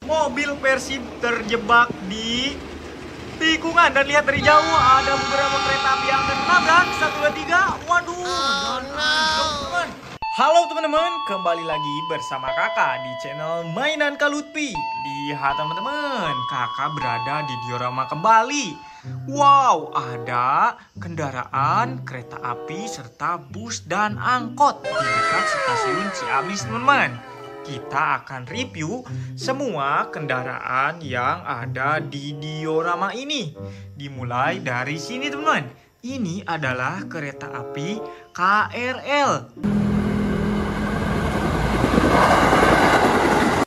Mobil Persib terjebak di tikungan dan lihat dari jauh ada beberapa kereta api yang akan menabrak. 1, 2, 3. Waduh, teman-teman. Halo teman-teman, kembali lagi bersama kakak di channel Mainan Kak Lutfi. Lihat teman-teman, kakak berada di diorama kembali. Wow, ada kendaraan, kereta api, serta bus dan angkot di dekat stasiun Ciamis teman-teman. Kita akan review semua kendaraan yang ada di diorama ini. Dimulai dari sini teman-teman. Ini adalah kereta api KRL.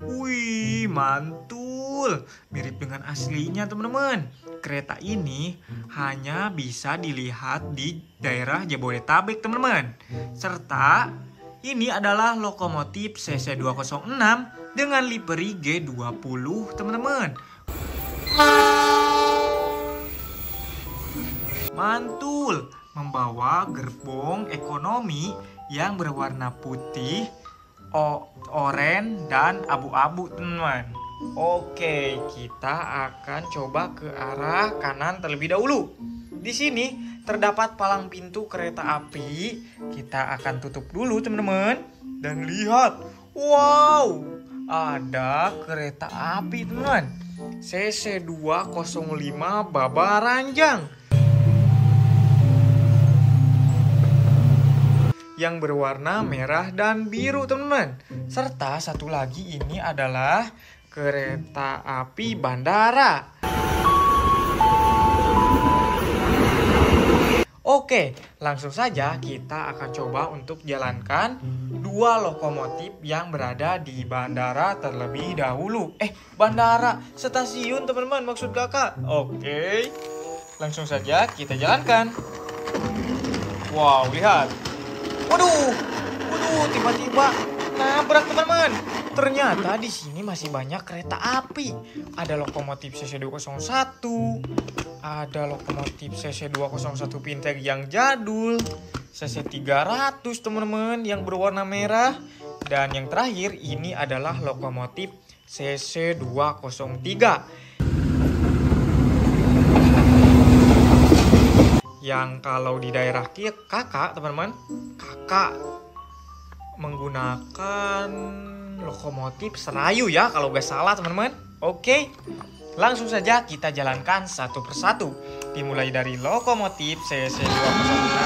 Wih, mantul. Mirip dengan aslinya teman-teman. Kereta ini hanya bisa dilihat di daerah Jabodetabek teman-teman. Serta ini adalah lokomotif CC206 dengan livery G20 teman-teman. Mantul, membawa gerbong ekonomi yang berwarna putih, oranye dan abu-abu teman-teman. Oke, kita akan coba ke arah kanan terlebih dahulu. Di sini terdapat palang pintu kereta api. Kita akan tutup dulu teman-teman. Dan lihat, wow, ada kereta api teman-teman. CC205 Babaranjang yang berwarna merah dan biru teman-teman. Serta satu lagi ini adalah kereta api bandara. Oke, langsung saja kita akan coba untuk jalankan dua lokomotif yang berada di bandara terlebih dahulu. Bandara, stasiun teman-teman maksud kakak. Oke, langsung saja kita jalankan. Wow, lihat. Waduh, tiba-tiba nabrak teman-teman. Ternyata di sini masih banyak kereta api. Ada lokomotif CC201, ada lokomotif CC201 Pinteg yang jadul, CC300 teman-teman yang berwarna merah, dan yang terakhir ini adalah lokomotif CC203 yang kalau di daerah kakak teman-teman, kakak menggunakan lokomotif Serayu ya kalau gak salah teman-teman. Oke, langsung saja kita jalankan satu persatu. Dimulai dari lokomotif CC206,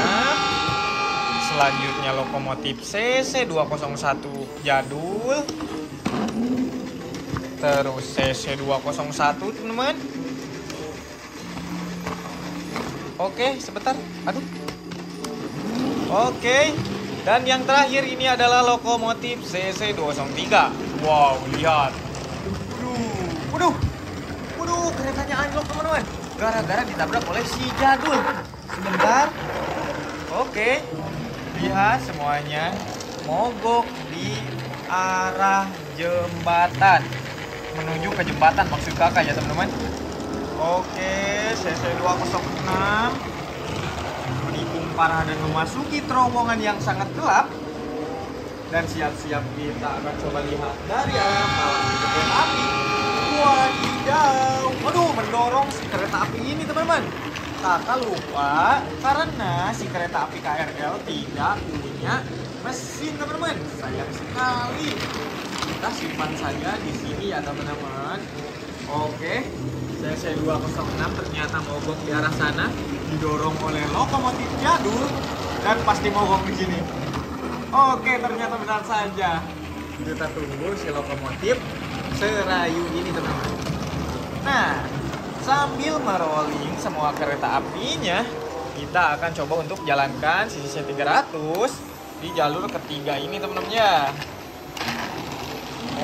selanjutnya lokomotif CC201 jadul, terus CC201 teman-teman. Oke, sebentar. Aduh. Oke. Dan yang terakhir ini adalah lokomotif CC203. Wow, lihat. Waduh, keretanya anjlok teman-teman. Gara-gara ditabrak oleh si jadul. Sebentar. Oke, lihat semuanya mogok di arah jembatan. Menuju ke jembatan maksud kakak ya teman-teman. Oke, CC206 menikung parah dan memasuki terowongan yang sangat gelap. Dan siap-siap kita akan coba lihat dari arah palang kereta api. Wadidaw, waduh, mendorong si kereta api ini teman-teman. Kakak lupa karena si kereta api KRL tidak punya mesin teman-teman. Sayang sekali. Kita simpan saja di sini ya teman-teman. Oke, CC206 ternyata mogok di arah sana, didorong oleh lokomotif jadul dan pasti mogok di sini. Oke, ternyata benar saja. Kita tunggu si lokomotif Serayu ini teman-teman. Nah, sambil merolling semua kereta apinya, kita akan coba untuk jalankan CC300 di jalur ketiga ini teman-teman ya.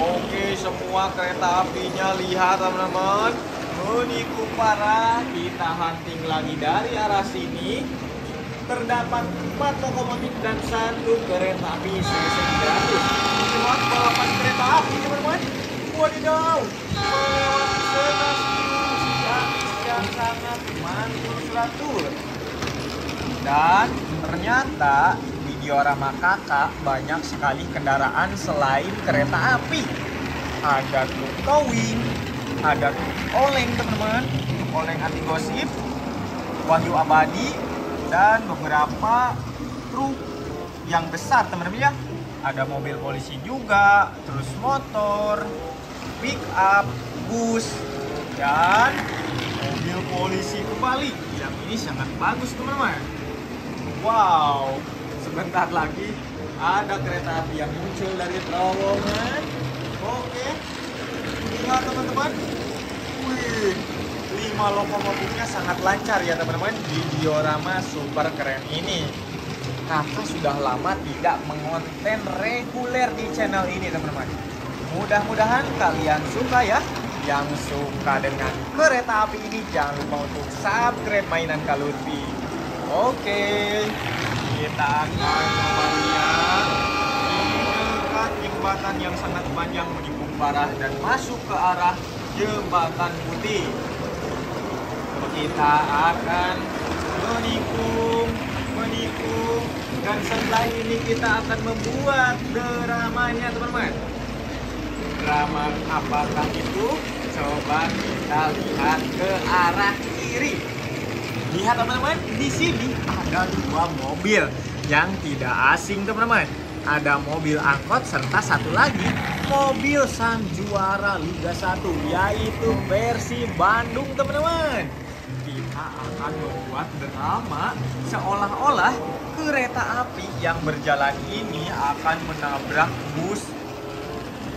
Oke, semua kereta apinya lihat teman-teman. Menikung parah. Kita hunting lagi dari arah sini. Terdapat 4 lokomotif dan 1 kereta api CC300. Cuma balapan kereta api teman-teman. Wadidaw, melewati stasiun Ciamis yang sangat mantul. Dan ternyata di diorama kakak banyak sekali kendaraan selain kereta api. ada truk towing, ada truk oleng teman-teman, oleng anti gosip, Wahyu Abadi, dan beberapa truk yang besar teman-teman ya. Ada mobil polisi juga, terus motor, pick up, bus, dan mobil polisi kembali. Yang ini sangat bagus teman-teman. Wow, sebentar lagi ada kereta api yang muncul dari terowongan. Oke, lihat teman-teman. Wih, 5 lokomotifnya sangat lancar ya teman-teman. Di diorama super keren ini. Kakak sudah lama tidak mengonten reguler di channel ini teman-teman. Mudah-mudahan kalian suka ya. Yang suka dengan kereta api ini jangan lupa untuk subscribe mainan Kak Lutfi. Oke, kita akan melihat dekat jembatan yang sangat panjang menikung parah dan masuk ke arah jembatan putih. Kita akan menikung, dan setelah ini kita akan membuat dramanya teman-teman. Drama apakah itu? Coba kita lihat ke arah kiri. Lihat teman-teman, di sini ada 2 mobil yang tidak asing teman-teman. Ada mobil angkot serta satu lagi mobil sang juara Liga 1, yaitu versi Bandung teman-teman. Kita akan membuat drama seolah-olah kereta api yang berjalan ini akan menabrak bus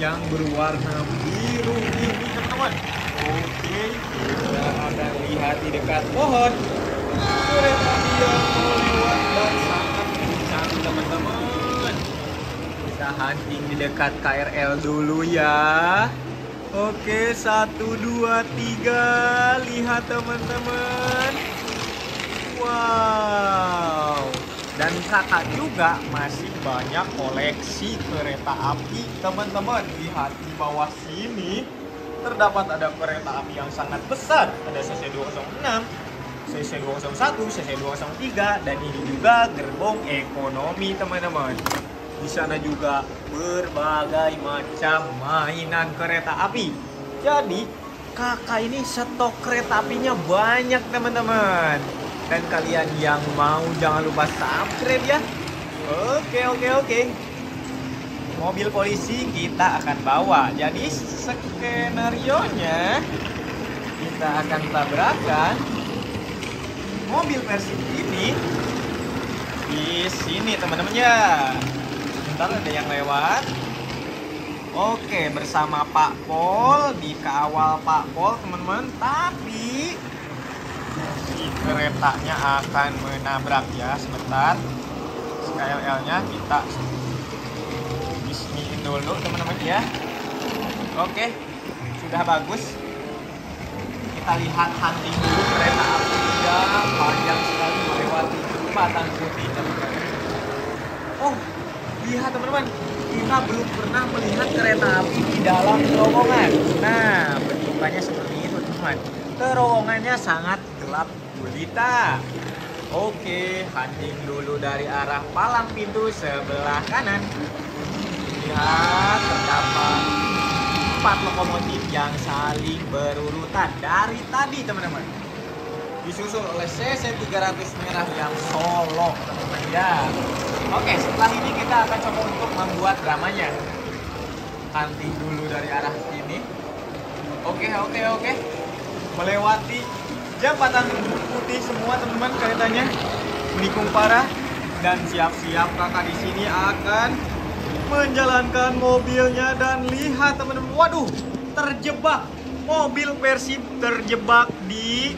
yang berwarna biru ini teman-teman. Oke, kita akan lihat di dekat pohon kereta api yang lewat dan sangat kencang teman-teman. Kita hunting di dekat KRL dulu ya. Oke, 1, 2, 3. Lihat teman-teman. Wow. Dan kakak juga masih banyak koleksi kereta api teman-teman. Lihat di bawah sini terdapat ada kereta api yang sangat besar. Ada CC206, CC201, CC203, dan ini juga gerbong ekonomi teman-teman. Di sana juga berbagai macam mainan kereta api. Jadi kakak ini stok kereta apinya banyak teman-teman. Dan kalian yang mau jangan lupa subscribe ya. Oke. Mobil polisi kita akan bawa. Jadi skenarionya kita akan tabrakan mobil versi ini di sini teman-teman ya. Bentar ada yang lewat. Oke, bersama Pak Pol, dikawal Pak Pol teman-teman. Tapi si keretanya akan menabrak ya. Sebentar, KRL-nya kita bisniin dulu teman-teman ya. Oke, sudah bagus. Kita lihat hunting dulu kereta api yang panjang sekali melewati jembatan putih teman-teman. Oh, lihat teman-teman, kita belum pernah melihat kereta api di dalam terowongan. Nah, bentukannya seperti itu teman-teman. Terowongannya sangat gelap gulita. Oke, hunting dulu dari arah palang pintu sebelah kanan. Lihat, terdapat 4 lokomotif yang saling berurutan dari tadi teman-teman. Disusul oleh CC300 merah yang solong teman-teman ya. Oke, setelah ini kita akan coba untuk membuat dramanya. Hunting dulu dari arah sini. Oke. Melewati jembatan putih semua teman-teman keretanya. Menikung parah dan siap-siap kakak di sini akan menjalankan mobilnya. Dan lihat teman-teman, waduh, terjebak. Mobil Persib terjebak di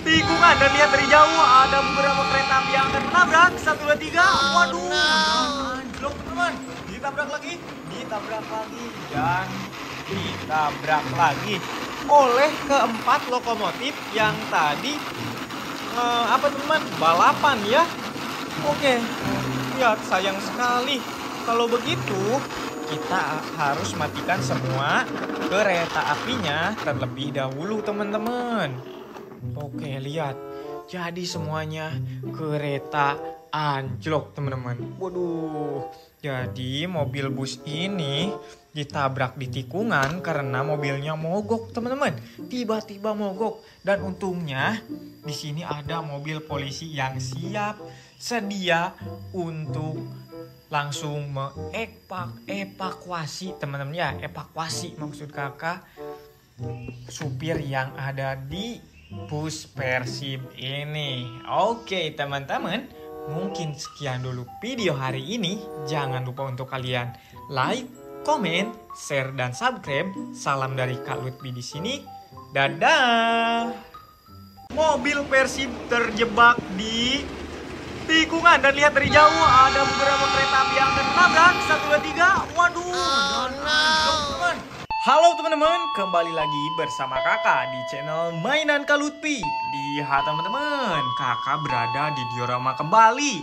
tikungan. Dan lihat dari jauh ada beberapa kereta api yang akan menabrak. 1, 2, 3. Waduh, anjlok teman-teman. Ditabrak lagi, dan ditabrak lagi oleh keempat lokomotif yang tadi teman-teman, balapan ya. Oke, lihat, sayang sekali. Kalau begitu kita harus matikan semua kereta apinya terlebih dahulu teman-teman. Oke, lihat, jadi semuanya kereta anjlok teman-teman. Waduh, jadi mobil bus ini ditabrak di tikungan karena mobilnya mogok, teman-teman. Tiba-tiba mogok, dan untungnya di sini ada mobil polisi yang siap sedia untuk langsung evakuasi, teman-teman ya. Evakuasi maksud kakak supir yang ada di bus Persib ini. Oke, teman-teman, mungkin sekian dulu video hari ini. Jangan lupa untuk kalian like, komen, share, dan subscribe. Salam dari Kak Lutfi di sini. Dadah. Mobil Persib terjebak di tikungan, dan lihat dari jauh ada beberapa kereta api yang tertabrak. 1, 2, 3. Waduh. Teman-teman. Halo teman-teman, kembali lagi bersama kakak di channel Mainan Kak Lutfi. Lihat teman-teman, kakak berada di diorama kembali.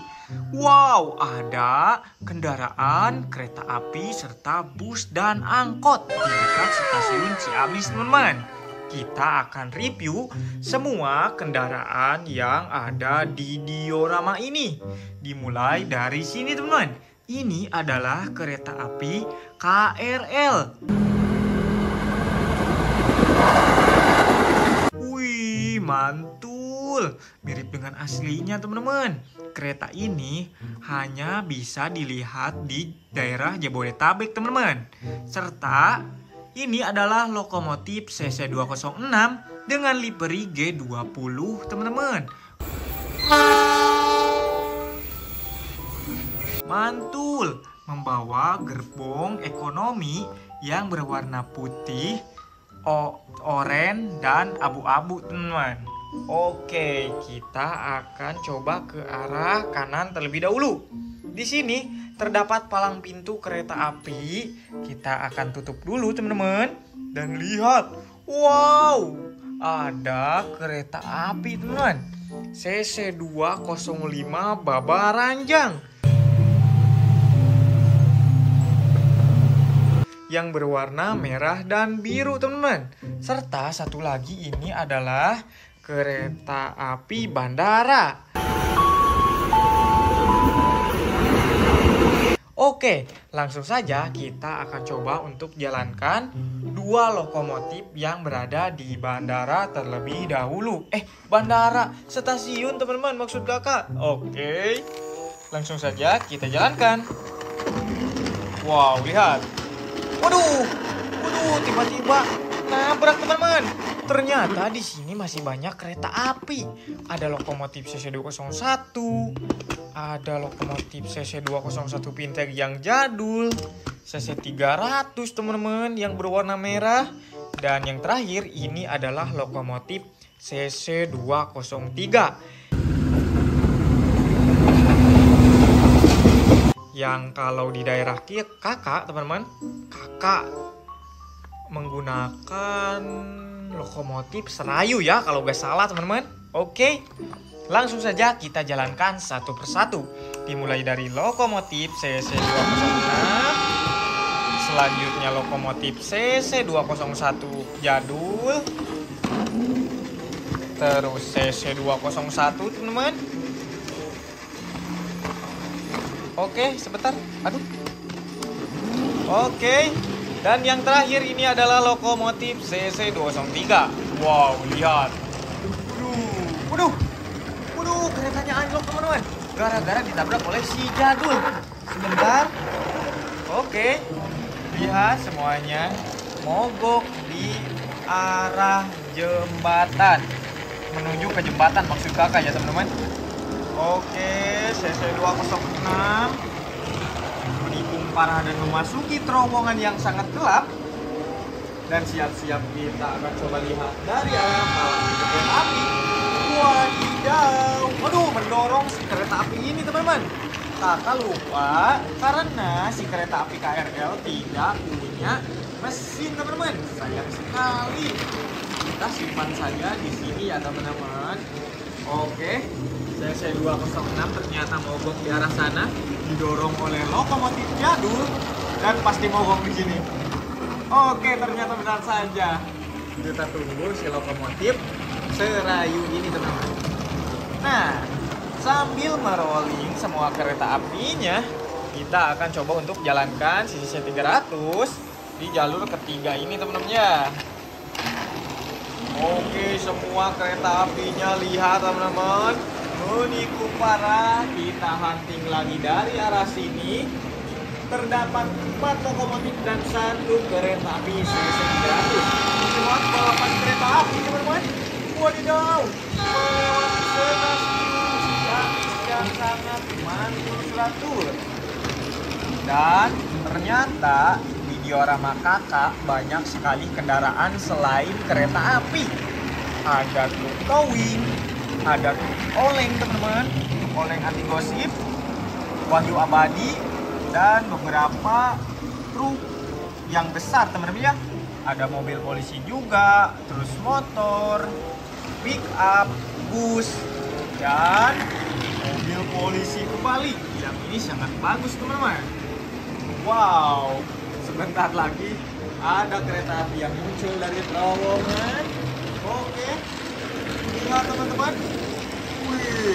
Wow, ada kendaraan, kereta api, serta bus dan angkot di dekat stasiun Ciamis, teman-teman. Kita akan review semua kendaraan yang ada di diorama ini. Dimulai dari sini, teman-teman. Ini adalah kereta api KRL. Wih, mantul. Mirip dengan aslinya, teman-teman. Kereta ini hanya bisa dilihat di daerah Jabodetabek, teman-teman. Serta ini adalah lokomotif CC206 dengan livery G20, teman-teman. Mantul, membawa gerbong ekonomi yang berwarna putih, oranye, dan abu-abu, teman-teman. Oke, kita akan coba ke arah kanan terlebih dahulu. Di sini terdapat palang pintu kereta api. Kita akan tutup dulu, teman-teman. Dan lihat, wow, ada kereta api, teman-teman. CC205 Babaranjang yang berwarna merah dan biru, teman-teman. Serta satu lagi, ini adalah kereta api bandara. Oke, langsung saja kita akan coba untuk jalankan dua lokomotif yang berada di bandara terlebih dahulu. Bandara, stasiun, teman-teman, maksud kakak. Oke, langsung saja kita jalankan. Wow, lihat. Waduh, tiba-tiba nabrak, teman-teman. Ternyata di sini masih banyak kereta api. Ada lokomotif CC201, ada lokomotif CC201 Pinteg yang jadul, CC300, teman-teman, yang berwarna merah, dan yang terakhir ini adalah lokomotif CC203 yang kalau di daerah kakak, teman-teman, kakak menggunakan lokomotif Serayu ya, kalau gak salah, teman-teman. Oke, langsung saja kita jalankan satu persatu. Dimulai dari lokomotif CC206, selanjutnya lokomotif CC201 jadul, terus CC201, teman-teman. Oke, sebentar. Aduh. Oke. Dan yang terakhir ini adalah lokomotif CC203. Wow, lihat. Waduh, keretanya anjlok, teman-teman. Gara-gara ditabrak oleh si jadul. Sebentar. Oke. Lihat, semuanya mogok di arah jembatan. Menuju ke jembatan maksud kakak ya, teman-teman. Oke, CC206 menikung parah dan memasuki terowongan yang sangat gelap. Dan siap-siap kita akan coba lihat dari arah palang kereta api. Wadidaw, waduh, mendorong si kereta api ini, teman-teman. Kakak lupa karena si kereta api KRL tidak punya mesin, teman-teman. Sayang sekali. Kita simpan saja di sini ya, teman-teman. Oke. CC206 ternyata mogok di arah sana, didorong oleh lokomotif jadul, dan pasti mogok di sini. Oke, ternyata benar saja. Kita tunggu si lokomotif Serayu ini, teman-teman. Nah, sambil merolling semua kereta apinya, kita akan coba untuk jalankan CC300 di jalur ketiga ini teman-teman ya. Oke, semua kereta apinya lihat teman-teman, menikung parah. Kita hunting lagi dari arah sini. Terdapat 4 lokomotif dan 1 kereta api CC300. Lewat balapan kereta api teman-teman. Wadidaw, melewati stasiun yang sangat mantul-seratur. Dan ternyata di diorama kakak banyak sekali kendaraan selain kereta api. Ada truk towing, ada truk oleng teman-teman, oleng anti gosip, Wahyu Abadi, dan beberapa truk yang besar teman-teman ya. Ada mobil polisi juga, terus motor, pick up, bus, dan mobil polisi kembali. Yang ini sangat bagus teman-teman. Wow, sebentar lagi ada kereta api yang muncul dari terowongan. Oke, lihat teman-teman. Wih,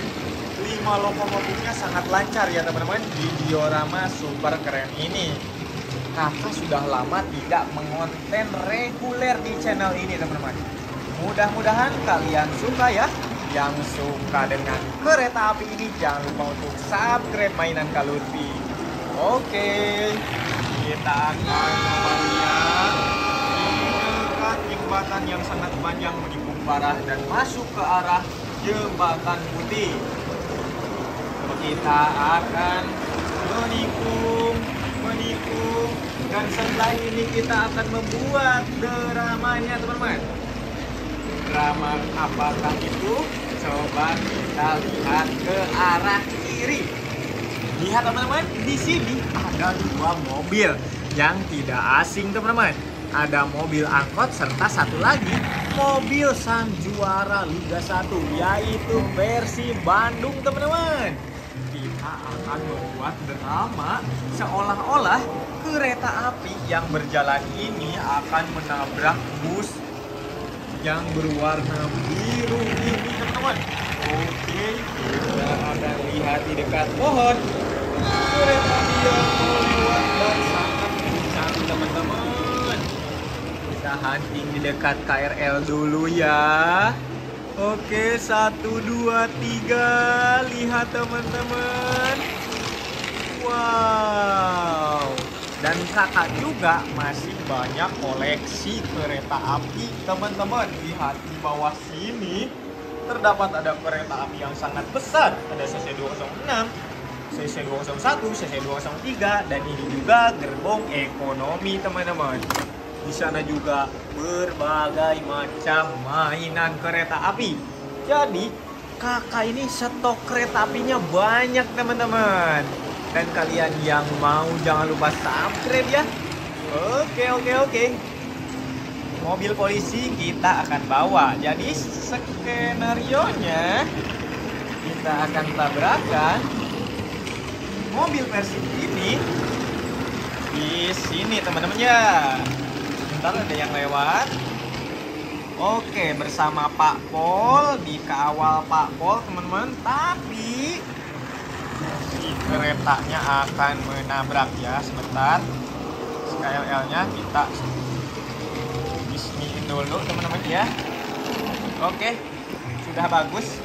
5 lokomotifnya sangat lancar ya teman-teman di diorama super keren ini. Kakak sudah lama tidak mengonten reguler di channel ini teman-teman. Mudah-mudahan kalian suka ya. Yang suka dengan kereta api ini jangan lupa untuk subscribe mainan Kalurfi. Oke, kita akan melihat dekat jembatan yang sangat panjang menikung parah dan masuk ke arah jembatan putih. Kita akan menikung, dan setelah ini kita akan membuat dramanya teman-teman. Drama apakah itu? Coba kita lihat ke arah kiri. Lihat teman-teman, di sini ada 2 mobil yang tidak asing teman-teman. Ada mobil angkot serta satu lagi mobil sang juara Liga 1, yaitu versi Bandung teman-teman. Kita akan membuat drama seolah-olah kereta api yang berjalan ini akan menabrak bus yang berwarna biru ini teman-teman. Oke, kita akan lihat di dekat pohon kereta api yang lewat dan sangat kencang teman-teman. Kita hunting di dekat KRL dulu ya. Oke, 1, 2, 3. Lihat teman-teman. Wow. Dan kakak juga masih banyak koleksi kereta api teman-teman. Lihat di bawah sini terdapat ada kereta api yang sangat besar. Ada CC206, CC201, CC203, dan ini juga gerbong ekonomi teman-teman. Di sana juga berbagai macam mainan kereta api. Jadi kakak ini stok kereta apinya banyak teman-teman. Dan kalian yang mau jangan lupa subscribe ya. Oke. Mobil polisi kita akan bawa. Jadi skenarionya kita akan tabrakan mobil versi ini di sini teman-teman ya. Bentar, ada yang lewat. Oke, bersama Pak Pol, dikawal Pak Pol teman-teman. Tapi si keretanya akan menabrak ya. Sebentar, KRL-nya kita bisniin dulu teman-teman ya. Oke, sudah bagus.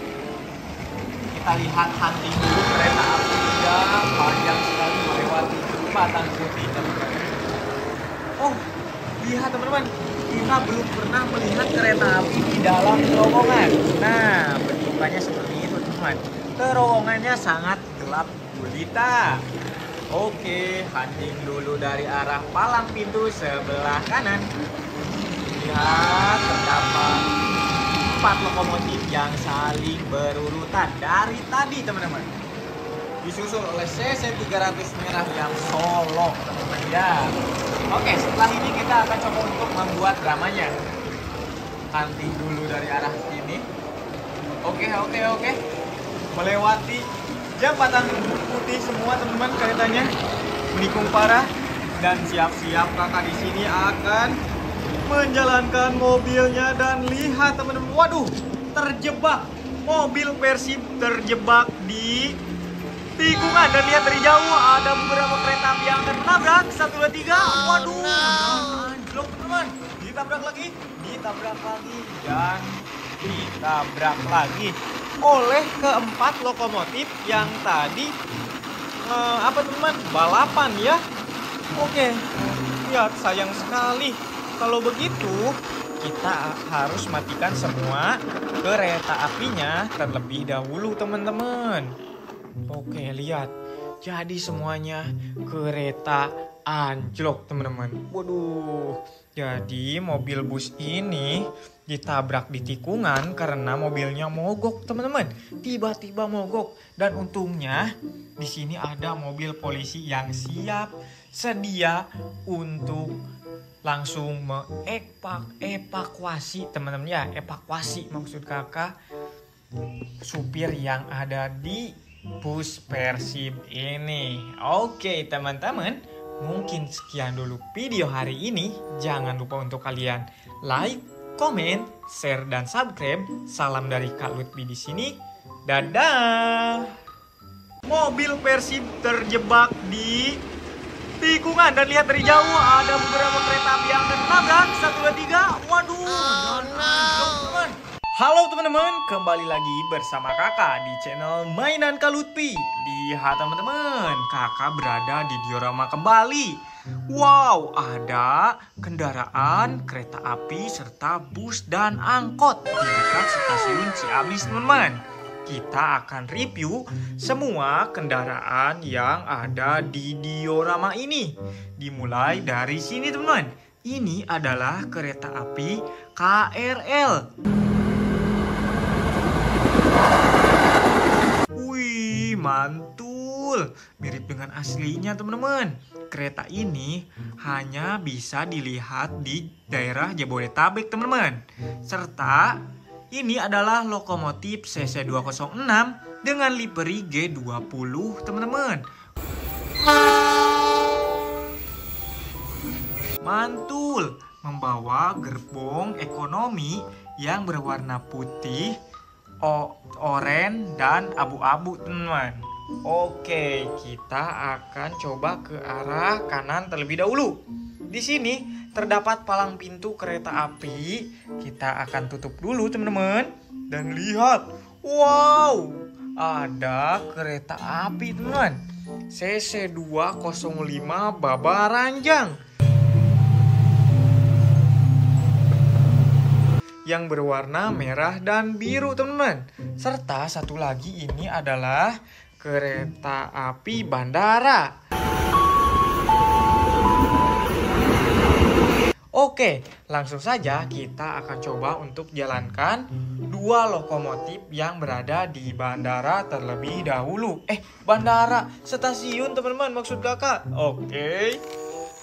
Kita lihat hunting dulu kereta api yang panjang sekali melewati jembatan putih teman-teman. Oh, lihat teman-teman, kita belum pernah melihat kereta api di dalam terowongan. Nah, bentukannya seperti itu teman-teman. Terowongannya sangat gelap gulita. Oke, hunting dulu dari arah palang pintu sebelah kanan. Lihat, terdapat 4 lokomotif yang saling berurutan dari tadi teman-teman. Disusul oleh CC300 merah yang solo teman-teman ya. Oke, setelah ini kita akan coba untuk membuat dramanya. Hunting dulu dari arah sini. Oke. Melewati jembatan putih semua teman-teman keretanya. Menikung parah dan siap-siap kakak di sini akan menjalankan mobilnya. Dan lihat teman-teman, waduh, terjebak. Mobil Persib terjebak di tikungan. Dan lihat dari jauh ada beberapa kereta api yang akan menabrak. 1, 2, 3. Waduh, anjlok teman-teman. Ditabrak lagi, dan ditabrak lagi oleh keempat lokomotif yang tadi teman-teman, balapan ya. Oke, lihat, sayang sekali. Kalau begitu kita harus matikan semua kereta apinya terlebih dahulu teman-teman. Oke, lihat, jadi semuanya kereta anjlok teman-teman. Waduh, jadi mobil bus ini ditabrak di tikungan karena mobilnya mogok teman-teman. Tiba-tiba mogok, dan untungnya di sini ada mobil polisi yang siap sedia untuk langsung evakuasi teman-teman ya. Evakuasi maksud kakak supir yang ada di bus Persib ini. Oke teman-teman, mungkin sekian dulu video hari ini. Jangan lupa untuk kalian like, komen, share, dan subscribe. Salam dari Kak Lutfi di sini. Dadah. Mobil Persib terjebak di tikungan, dan lihat dari jauh ada beberapa kereta api yang akan menabrak. 1, 2, 3. Waduh, teman-teman. Halo teman-teman, kembali lagi bersama kakak di channel Mainan Kak Lutfi. Lihat teman-teman, kakak berada di diorama kembali. Wow, ada kendaraan, kereta api, serta bus dan angkot di dekat stasiun Ciamis teman-teman. Kita akan review semua kendaraan yang ada di diorama ini. Dimulai dari sini teman-teman. Ini adalah kereta api KRL. Wih, mantul. Mirip dengan aslinya teman-teman. Kereta ini hanya bisa dilihat di daerah Jabodetabek teman-teman. Serta ini adalah lokomotif CC206 dengan livery G20 teman-teman. Mantul, membawa gerbong ekonomi yang berwarna putih, oranye, dan abu-abu teman-teman. Oke, kita akan coba ke arah kanan terlebih dahulu. Di sini terdapat palang pintu kereta api. Kita akan tutup dulu teman-teman. Dan lihat, wow, ada kereta api teman-teman, CC205 Babaranjang yang berwarna merah dan biru teman-teman. Serta satu lagi, ini adalah kereta api bandara. Oke, langsung saja kita akan coba untuk jalankan dua lokomotif yang berada di bandara terlebih dahulu. Bandara, stasiun teman-teman maksud kakak. Oke,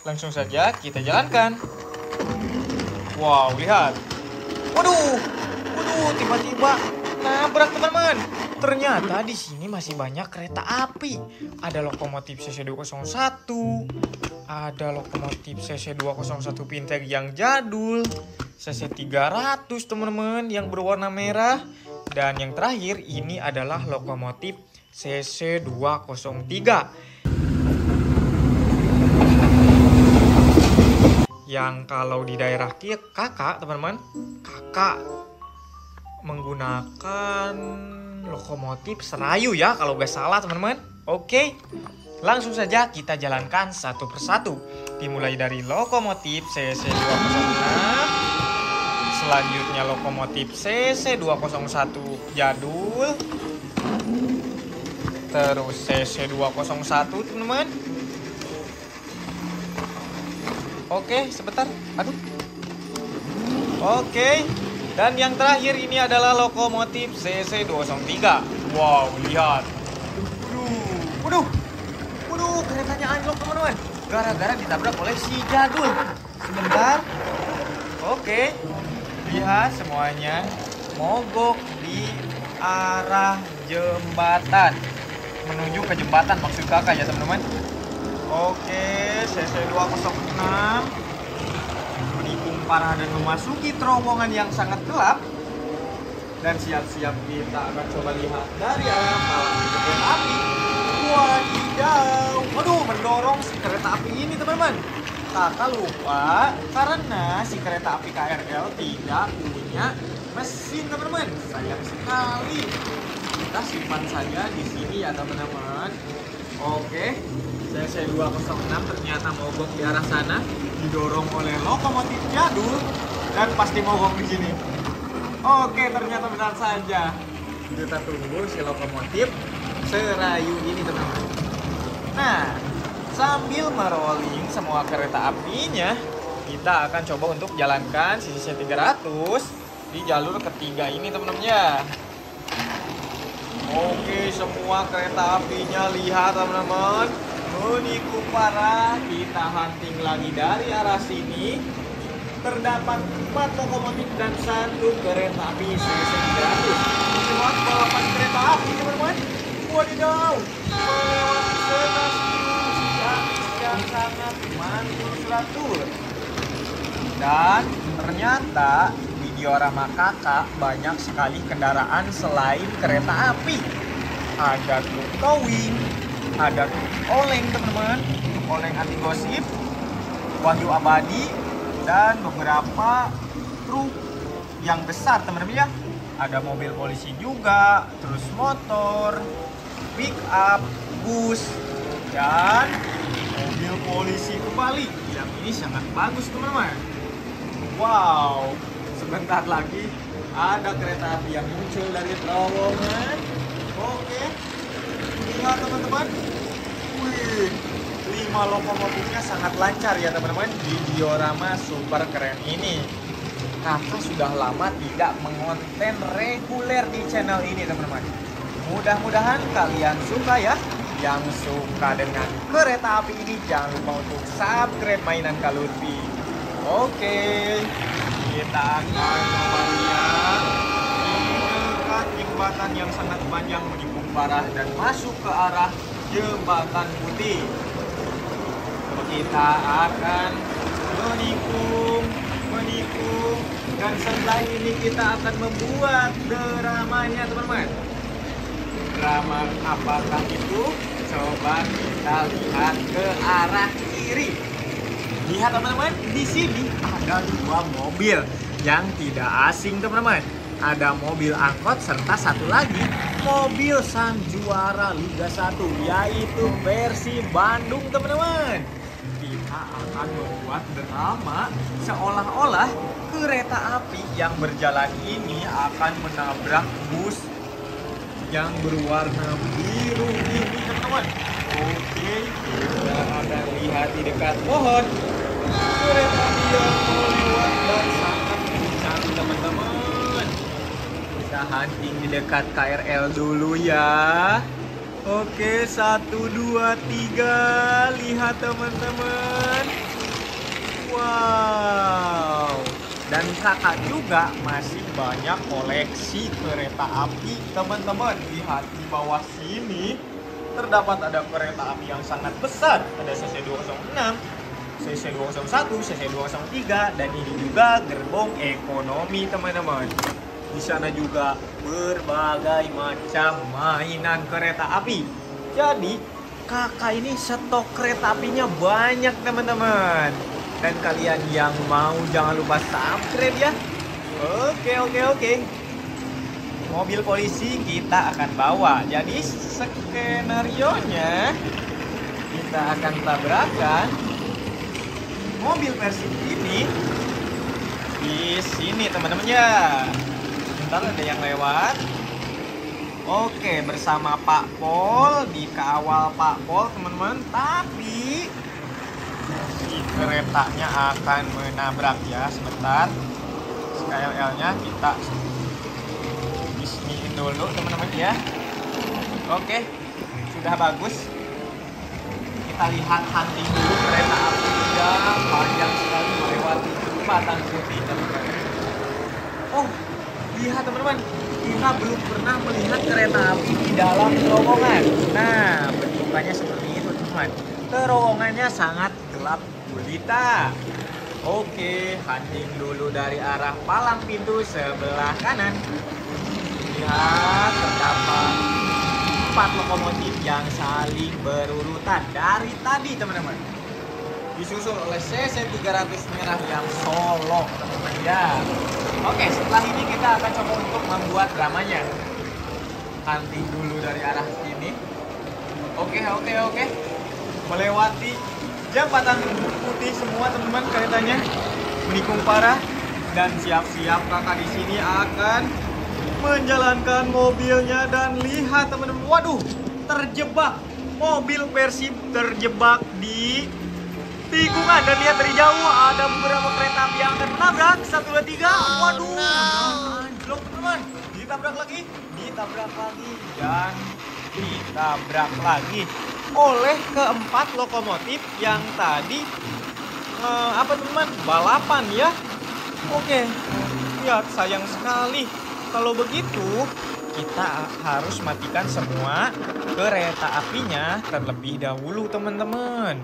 langsung saja kita jalankan. Wow, lihat. Waduh, tiba-tiba nabrak teman-teman. Ternyata di sini masih banyak kereta api. Ada lokomotif CC201, ada lokomotif CC201 Pinteg yang jadul, CC300 teman-teman yang berwarna merah, dan yang terakhir ini adalah lokomotif CC203 yang kalau di daerah kakak teman-teman, kakak menggunakan lokomotif Serayu ya kalau gak salah teman-teman. Oke, langsung saja kita jalankan satu persatu. Dimulai dari lokomotif CC206, selanjutnya lokomotif CC201 jadul, terus CC201 teman-teman. Oke, sebentar. Aduh. Oke. Dan yang terakhir ini adalah lokomotif CC203. Wow, lihat. Waduh, keretanya anjlok teman-teman. Gara-gara ditabrak oleh si jadul. Sebentar. Oke. Lihat semuanya mogok di arah jembatan. Menuju ke jembatan maksud kakak ya teman-teman. Oke, CC206 menikung parah dan memasuki terowongan yang sangat gelap. Dan siap-siap kita akan coba lihat dari arah malam kereta api. Wadidaw, waduh, mendorong si kereta api ini teman-teman. Kakak lupa karena si kereta api KRL tidak punya mesin teman-teman. Sayang sekali. Kita simpan saja di sini ya teman-teman. Oke, CC206 ternyata mogok di arah sana, didorong oleh lokomotif jadul dan pasti mogok di sini. Oke, ternyata benar saja. Kita tunggu si lokomotif serayu ini teman-teman. Nah, sambil merolling semua kereta apinya, kita akan coba untuk jalankan CC 300 di jalur ketiga ini teman-teman ya. Oke, semua kereta apinya lihat teman-teman, menikung parah. Kita hunting lagi dari arah sini. Terdapat 4 lokomotif dan 1 kereta api CC 300. Lewat balapan kereta api teman-teman. Wadidaw, melewati stasiun yang sangat mantul-mantul. Dan ternyata di diorama kakak banyak sekali kendaraan selain kereta api. Ada truk towing, ada truk oleng teman-teman, oleng anti gosip, Wahyu Abadi, dan beberapa truk yang besar teman-teman ya. Ada mobil polisi juga, terus motor, pick up, bus, dan mobil polisi kembali. Yang ini sangat bagus teman-teman. Wow, sebentar lagi ada kereta api yang muncul dari terowongan. Oke, lihat teman-teman. Wih, 5 lokomotifnya sangat lancar ya teman-teman di diorama super keren ini. Kakak sudah lama tidak mengonten reguler di channel ini teman-teman. Mudah-mudahan kalian suka ya. Yang suka dengan kereta api ini jangan lupa untuk subscribe mainan Kak Lutfi. Oke, kita akan melihat dekat jembatan yang sangat panjang menikung parah dan masuk ke arah jembatan putih. Kita akan menikung, dan setelah ini kita akan membuat dramanya teman-teman. Drama apakah itu? Coba kita lihat ke arah kiri. Lihat teman-teman, di sini ada 2 mobil yang tidak asing teman-teman. Ada mobil angkot serta satu lagi mobil sang juara Liga 1, yaitu versi Bandung teman-teman. Kita akan membuat drama seolah-olah kereta api yang berjalan ini akan menabrak bus yang berwarna biru ini teman-teman. Oke, kita akan lihat di dekat pohon kereta api yang lewat dan sangat kencang teman-teman. Kita hunting di dekat KRL dulu ya. Oke, 1, 2, 3. Lihat teman-teman. Wow. Dan kakak juga masih banyak koleksi kereta api teman-teman. Lihat di bawah sini terdapat ada kereta api yang sangat besar. Ada CC206, CC201, CC203, dan ini juga gerbong ekonomi teman-teman. Di sana juga berbagai macam mainan kereta api. Jadi kakak ini stok kereta apinya banyak teman-teman. Dan kalian yang mau jangan lupa subscribe ya. Oke. Mobil polisi kita akan bawa. Jadi skenarionya kita akan tabrakan mobil versi ini di sini teman-teman ya. Bentar, ada yang lewat. Oke, bersama Pak Pol, dikawal Pak Pol teman-teman. Tapi si keretanya akan menabrak ya. Sebentar, KRL-nya kita disiniin dulu teman-teman ya. Oke, sudah bagus. Kita lihat hunting dulu kereta api yang panjang sekali melewati jembatan putih teman-teman. Oh, lihat teman-teman, kita belum pernah melihat kereta api di dalam terowongan. Nah, bentukannya seperti itu teman-teman. Terowongannya sangat gelap gulita. Oke, hunting dulu dari arah palang pintu sebelah kanan. Lihat, terdapat 4 lokomotif yang saling berurutan dari tadi, teman-teman. Disusul oleh CC 300 merah yang solo, teman-teman ya. Oke, setelah ini kita akan coba untuk membuat dramanya. Hunting dulu dari arah ini. Oke. Melewati jembatan putih semua, teman-teman, keretanya menikung parah, dan siap-siap kakak di sini akan menjalankan mobilnya. Dan lihat, teman-teman, waduh, terjebak. Mobil Persib terjebak di tikungan, dan lihat dari jauh ada beberapa kereta api yang akan menabrak. 1, 2, 3. Waduh, anjlok, teman-teman. Ditabrak lagi, dan ditabrak lagi oleh keempat lokomotif yang tadi teman-teman, balapan ya. Oke, lihat, sayang sekali. Kalau begitu kita harus matikan semua kereta apinya terlebih dahulu, teman-teman.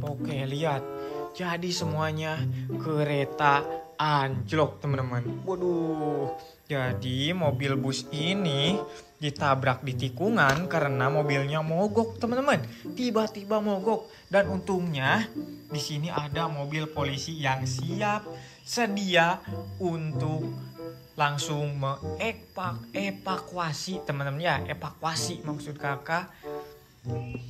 Oke, lihat, jadi semuanya kereta anjlok, teman-teman. Waduh, jadi mobil bus ini ditabrak di tikungan karena mobilnya mogok, teman-teman. Tiba-tiba mogok, dan untungnya di sini ada mobil polisi yang siap sedia untuk langsung evakuasi, teman-teman ya. Evakuasi maksud kakak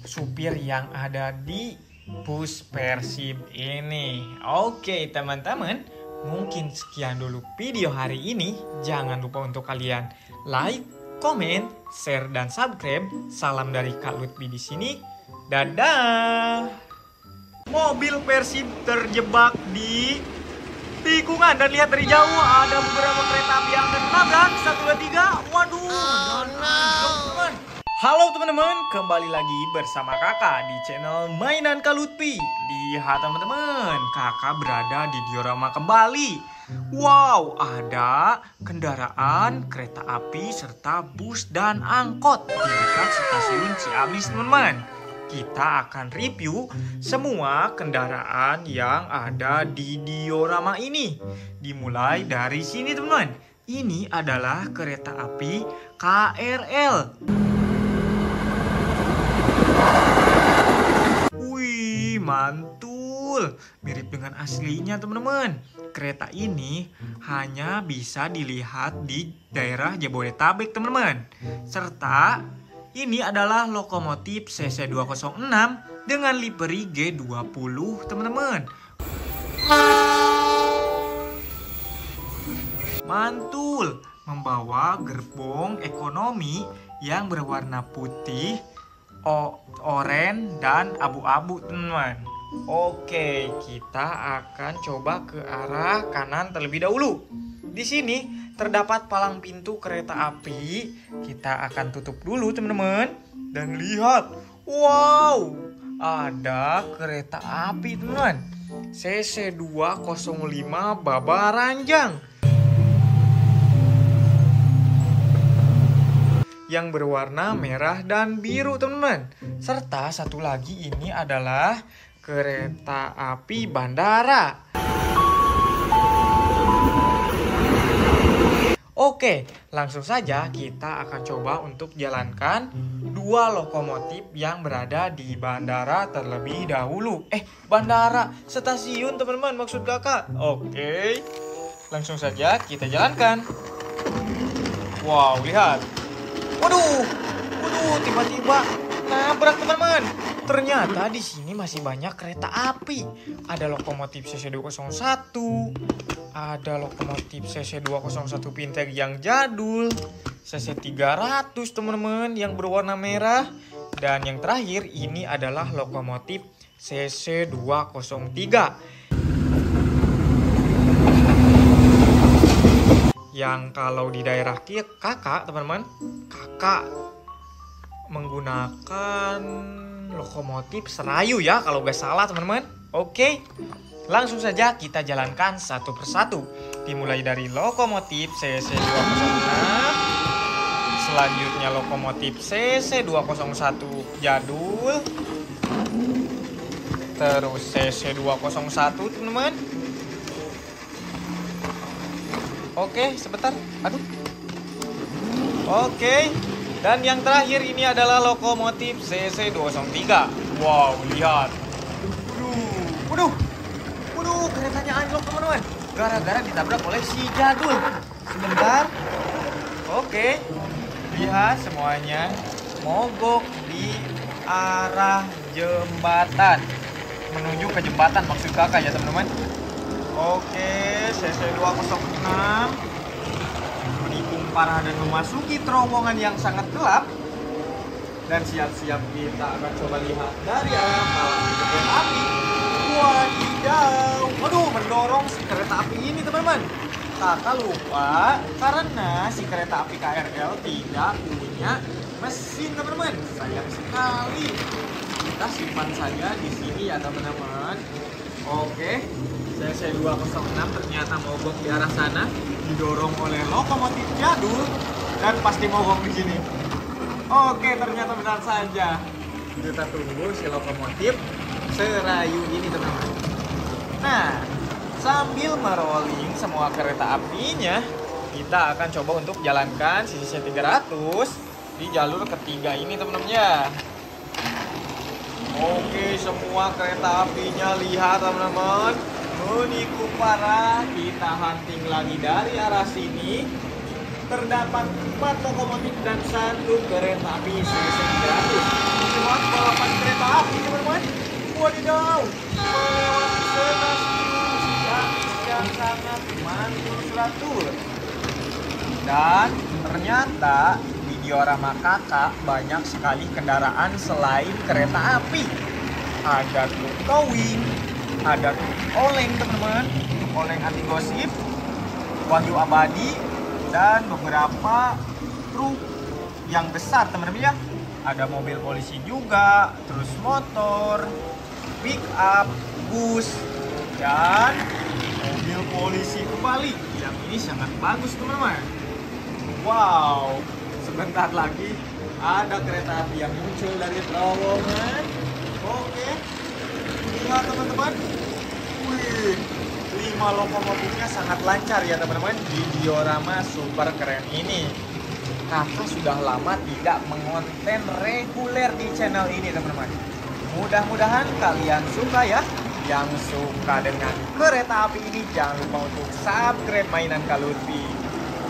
supir yang ada di bus Persib ini. Oke, teman-teman, mungkin sekian dulu video hari ini. Jangan lupa untuk kalian like, komen, share, dan subscribe. Salam dari Kak Lutfi di sini. Dadah. Mobil Persib terjebak di tikungan, dan lihat dari jauh ada beberapa kereta api yang akan menabrak. 1, 2, 3. Waduh, teman-teman. Halo teman-teman, kembali lagi bersama kakak di channel Mainan Kak Lutfi. Lihat, teman-teman, kakak berada di diorama kembali. Wow, ada kendaraan, kereta api, serta bus dan angkot di dekat stasiun Ciamis, teman-teman. Kita akan review semua kendaraan yang ada di diorama ini. Dimulai dari sini, teman-teman. Ini adalah kereta api KRL. Wih, mantul. Mirip dengan aslinya, teman-teman. Kereta ini hanya bisa dilihat di daerah Jabodetabek, teman-teman. Serta ini adalah lokomotif CC 206 dengan livery G20, teman-teman. Mantul, membawa gerbong ekonomi yang berwarna putih, oranye, dan abu-abu, teman-teman. Oke, kita akan coba ke arah kanan terlebih dahulu. Di sini terdapat palang pintu kereta api. Kita akan tutup dulu, teman-teman. Dan lihat, wow, ada kereta api, teman-teman. CC 205 Babaranjang yang berwarna merah dan biru, teman-teman. Serta satu lagi, ini adalah kereta api bandara. Oke, langsung saja kita akan coba untuk jalankan dua lokomotif yang berada di bandara terlebih dahulu. Bandara, stasiun, teman-teman, maksud kakak. Oke, langsung saja kita jalankan. Wow, lihat. Waduh, tiba-tiba nabrak, teman-teman. Ternyata di sini masih banyak kereta api. Ada lokomotif CC 201, ada lokomotif CC 201 Pinteg yang jadul, CC 300, teman-teman, yang berwarna merah, dan yang terakhir ini adalah lokomotif CC 203 yang kalau di daerah kakak, teman-teman, kakak menggunakan lokomotif Serayu ya, kalau gak salah, teman-teman. Oke, langsung saja kita jalankan satu persatu. Dimulai dari lokomotif CC 206, selanjutnya lokomotif CC 201 jadul, terus CC 201, teman-teman, Oke, sebentar. Aduh. Oke. Dan yang terakhir ini adalah lokomotif CC203. Wow, lihat. Waduh. Waduh, keretanya anjlok teman-teman. Gara-gara ditabrak oleh si Jadul. Sebentar. Oke. Lihat semuanya mogok di arah jembatan. Menuju ke jembatan maksud kakak ya teman-teman. Oke, CC206 menikung parah dan memasuki terowongan yang sangat gelap. Dan siap-siap kita akan coba lihat dari arah malam kereta api. Wadidaw, waduh, mendorong si kereta api ini teman-teman. Kakak lupa karena si kereta api KRL tidak punya mesin teman-teman. Sayang sekali. Kita simpan saja di sini ya teman-teman. Oke, CC206 ternyata mogok di arah sana, didorong oleh lokomotif Jadul dan pasti mogok di sini. Oke, ternyata benar saja. Kita tunggu si lokomotif serayu ini teman-teman. Nah, sambil merolling semua kereta apinya, kita akan coba untuk jalankan CC 300 di jalur ketiga ini teman-teman ya. Oke, semua kereta apinya lihat teman-teman, menikung parah. Kita hunting lagi dari arah sini. Terdapat 4 lokomotif dan 1 kereta api CC 300. Lewat balapan kereta api teman-teman. Wadidaw, melewati yang sangat mantul. Dan ternyata di diorama kakak banyak sekali kendaraan selain kereta api. Ada truk towing, ada truk oleng teman-teman, truk oleng anti gosip, Wahyu Abadi, dan beberapa truk yang besar teman-teman ya. Ada mobil polisi juga, terus motor, pick up, bus, dan mobil polisi kembali. Yang ini sangat bagus teman-teman. Wow, sebentar lagi ada kereta api yang muncul dari terowongan. Oke, lihat teman-teman. Wih, 5 lokomotifnya sangat lancar ya teman-teman di diorama super keren ini. Kakak sudah lama tidak mengonten reguler di channel ini teman-teman. Mudah-mudahan kalian suka ya. Yang suka dengan kereta api ini jangan lupa untuk subscribe mainan Kak Lutfi.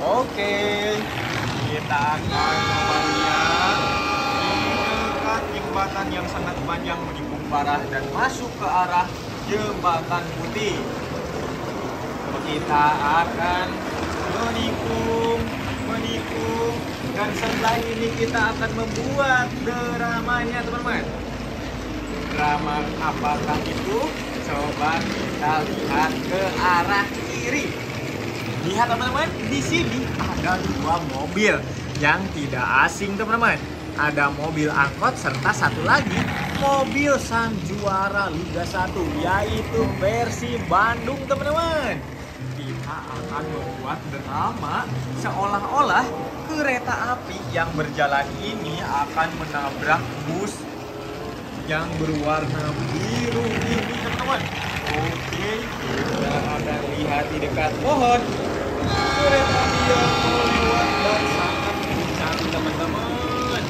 Oke, kita akan melihat dekat jembatan yang sangat panjang menikung parah dan masuk ke arah jembatan putih. Kita akan menikung, dan setelah ini kita akan membuat dramanya teman-teman. Drama apakah itu? Coba kita lihat ke arah kiri. Lihat teman-teman, di sini ada 2 mobil yang tidak asing teman-teman. Ada mobil angkot serta satu lagi mobil sang juara Liga 1, yaitu versi Bandung teman-teman. Kita akan membuat drama seolah-olah kereta api yang berjalan ini akan menabrak bus yang berwarna biru ini teman-teman. Oke, kita akan lihat di dekat pohon kereta api yang lewat dan sangat kencang teman-teman.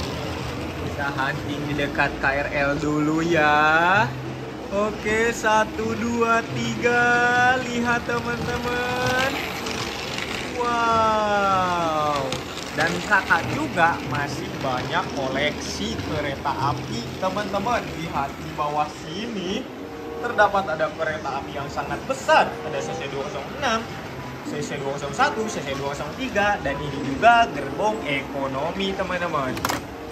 Kita hunting di dekat KRL dulu ya. Oke, 1, 2, 3. Lihat teman-teman. Wow. Dan kakak juga masih banyak koleksi kereta api teman-teman. Lihat di bawah sini terdapat ada kereta api yang sangat besar. Ada CC206, CC201, CC203, dan ini juga gerbong ekonomi teman-teman.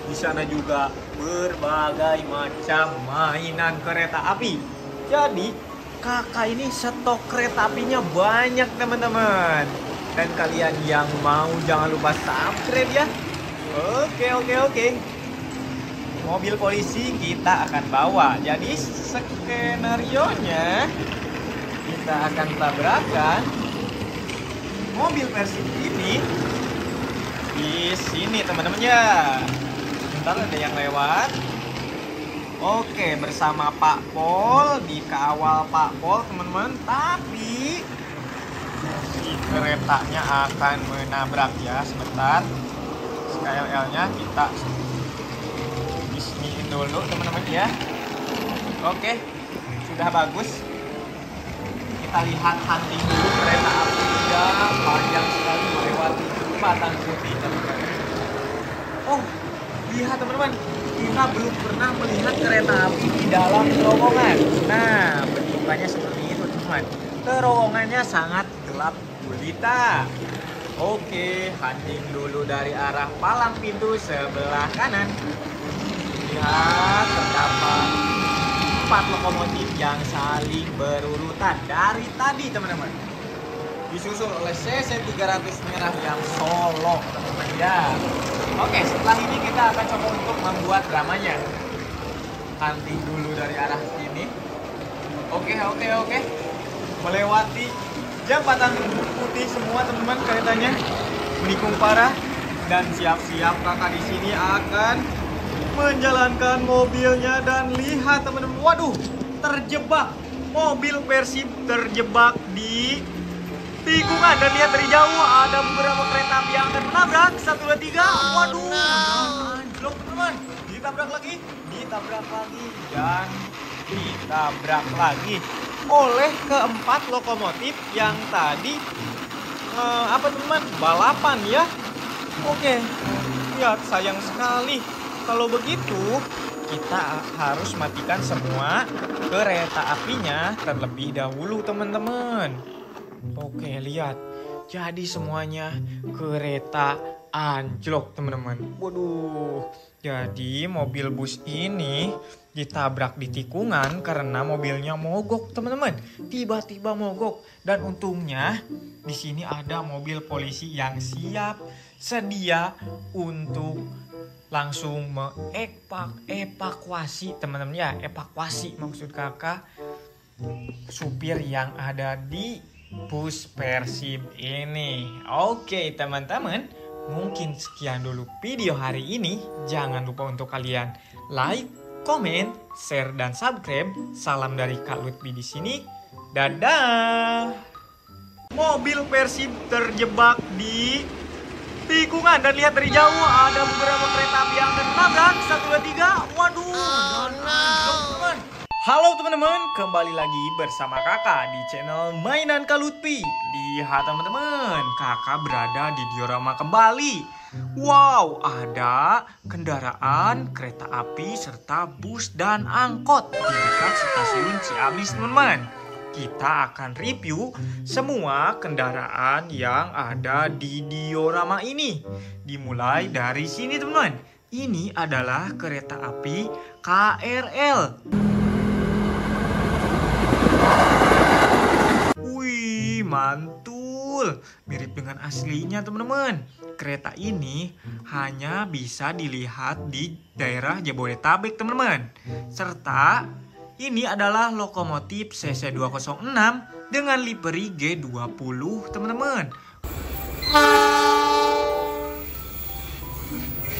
Di sana juga berbagai macam mainan kereta api. Jadi kakak ini stok kereta apinya banyak teman-teman. Dan kalian yang mau jangan lupa subscribe ya. Oke. Mobil polisi kita akan bawa. Jadi skenarionya kita akan tabrakan mobil versi ini di sini teman-teman ya. Bentar ada yang lewat. Oke, bersama Pak Pol, dikawal Pak Pol teman-teman. Tapi Si keretanya akan menabrak ya. Sebentar. KRL-nya kita bisniin dulu teman-teman ya. Oke, sudah bagus. Kita lihat hunting dulu kereta api yang panjang sekali melewati jembatan putih teman-teman. Oh, lihat teman-teman, kita belum pernah melihat kereta api di dalam terowongan. Nah, bentukannya seperti itu teman-teman. Terowongannya sangat gelap gulita. Oke, hunting dulu dari arah palang pintu sebelah kanan. Lihat, terdapat 4 lokomotif yang saling berurutan dari tadi teman-teman. Disusul oleh CC 300 merah yang solo teman-teman ya. Oke, setelah ini kita akan coba untuk membuat dramanya. Hunting dulu dari arah sini. Oke. Melewati jembatan putih semua teman-teman keretanya. Menikung parah dan siap-siap kakak di sini akan menjalankan mobilnya dan lihat teman-teman. Waduh, terjebak. Mobil Persib terjebak di tikungan dan lihat dari jauh ada beberapa kereta api yang akan menabrak. 1, 2, 3. Waduh, anjlok teman-teman. Ditabrak lagi dan ditabrak lagi oleh keempat lokomotif yang tadi teman-teman balapan ya. Oke, lihat sayang sekali. Kalau begitu kita harus matikan semua kereta apinya terlebih dahulu teman-teman. Oke, lihat. Jadi semuanya kereta anjlok teman-teman. Waduh. Jadi mobil bus ini ditabrak di tikungan karena mobilnya mogok teman-teman. Tiba-tiba mogok dan untungnya di sini ada mobil polisi yang siap sedia untuk langsung evakuasi teman-teman ya. Evakuasi maksud kakak supir yang ada di bus Persib ini. Oke teman-teman, mungkin sekian dulu video hari ini. Jangan lupa untuk kalian like, komen, share, dan subscribe. Salam dari Kak Lutfi di sini. Dadah. Mobil Persib terjebak di tikungan dan lihat dari jauh ada beberapa kereta api yang akan menabrak. 1, 2, 3. Waduh. Teman-teman. Halo teman-teman, kembali lagi bersama kakak di channel Mainan Kak Lutfi. Lihat teman-teman, kakak berada di diorama kembali. Wow, ada kendaraan, kereta api, serta bus dan angkot di dekat stasiun Ciamis teman-teman. Kita akan review semua kendaraan yang ada di diorama ini. Dimulai dari sini teman-teman. Ini adalah kereta api KRL. Wih, mantul. Mirip dengan aslinya teman-teman. Kereta ini hanya bisa dilihat di daerah Jabodetabek teman-teman. Serta ini adalah lokomotif CC206 dengan livery G20 teman-teman.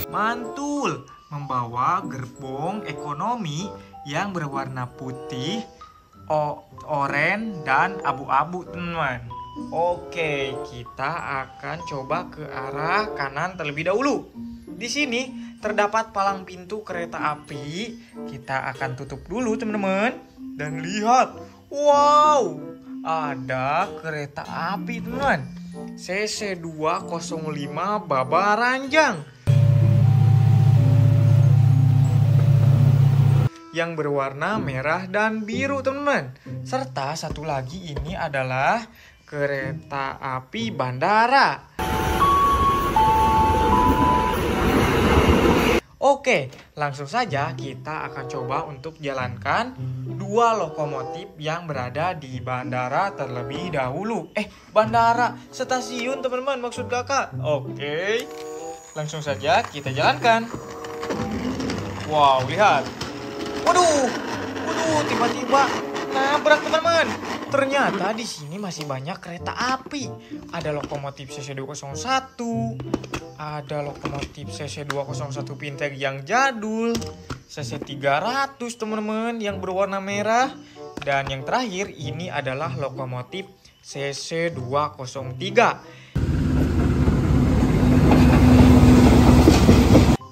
Mantul, membawa gerbong ekonomi yang berwarna putih, oranye dan abu-abu teman-teman. Oke, kita akan coba ke arah kanan terlebih dahulu. Di sini terdapat palang pintu kereta api. Kita akan tutup dulu teman-teman. Dan lihat, wow, ada kereta api teman-teman. CC205 Babaranjang yang berwarna merah dan biru teman-teman. Serta satu lagi ini adalah kereta api bandara. Oke, langsung saja kita akan coba untuk jalankan dua lokomotif yang berada di bandara terlebih dahulu. Bandara, stasiun teman-teman maksud kakak. Oke, langsung saja kita jalankan. Wow, lihat. Waduh, tiba-tiba nabrak teman-teman. Ternyata di sini masih banyak kereta api. Ada lokomotif CC201, ada lokomotif CC201 Pinteg yang jadul, CC300 teman-teman yang berwarna merah, dan yang terakhir ini adalah lokomotif CC203.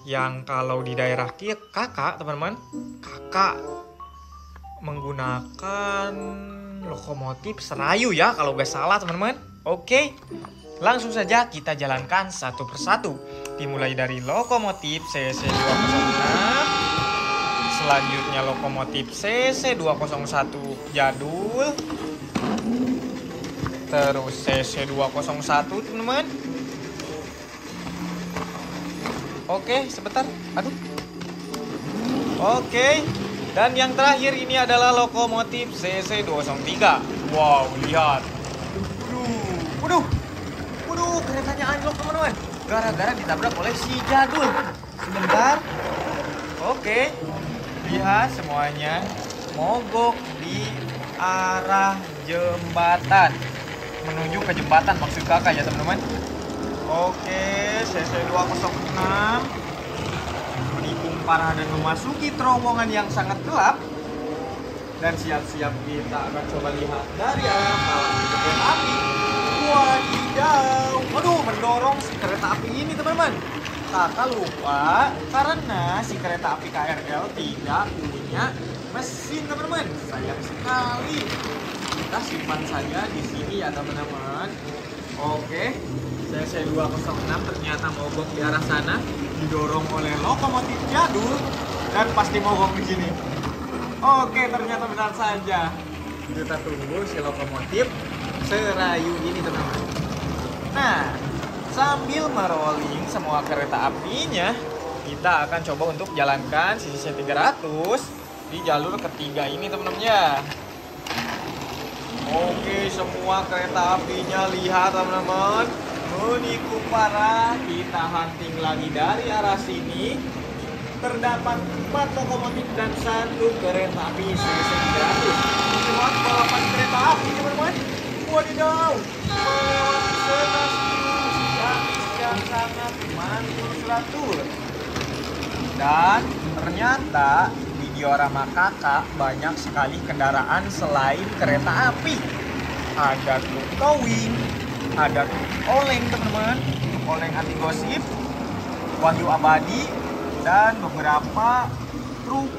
Yang kalau di daerah kakak teman-teman, kakak menggunakan lokomotif Serayu ya kalau gak salah teman-teman. Oke, langsung saja kita jalankan satu persatu. Dimulai dari lokomotif CC206, selanjutnya lokomotif CC201 jadul, terus CC201 teman-teman. Oke, sebentar. Aduh. Oke. Dan yang terakhir ini adalah lokomotif CC203. Wow, lihat. Waduh, keretanya anjlok teman-teman. Gara-gara ditabrak oleh si jadul. Sebentar. Oke. Lihat semuanya mogok di arah jembatan. Menuju ke jembatan maksud kakak ya teman-teman. Oke, CC206 menikung parah dan memasuki terowongan yang sangat gelap. Dan siap-siap kita akan coba lihat dari arah malam kereta api. Wadidaw, waduh, mendorong si kereta api ini teman-teman. Kakak lupa karena si kereta api KRL tidak punya mesin teman-teman. Sayang sekali. Kita simpan saja di sini ya teman-teman. Oke. CC206 ternyata mogok di arah sana, didorong oleh lokomotif jadul dan pasti mogok di sini. Oke, ternyata benar saja. Kita tunggu si lokomotif Serayu ini teman-teman. Nah, sambil merolling semua kereta apinya, kita akan coba untuk jalankan CC300 di jalur ketiga ini teman-teman ya. Oke, semua kereta apinya lihat teman-teman. Menikung parah, kita hunting lagi dari arah sini. Terdapat 4 lokomotif dan 1 kereta api CC300. Cuma balapan kereta api teman-teman. Wadidaw, yang sangat mantul-mantul. Dan ternyata di diorama kakak banyak sekali kendaraan selain kereta api. Ada truk towing, ada oleng teman-teman, oleng anti gosip, Wahyu Abadi, dan beberapa truk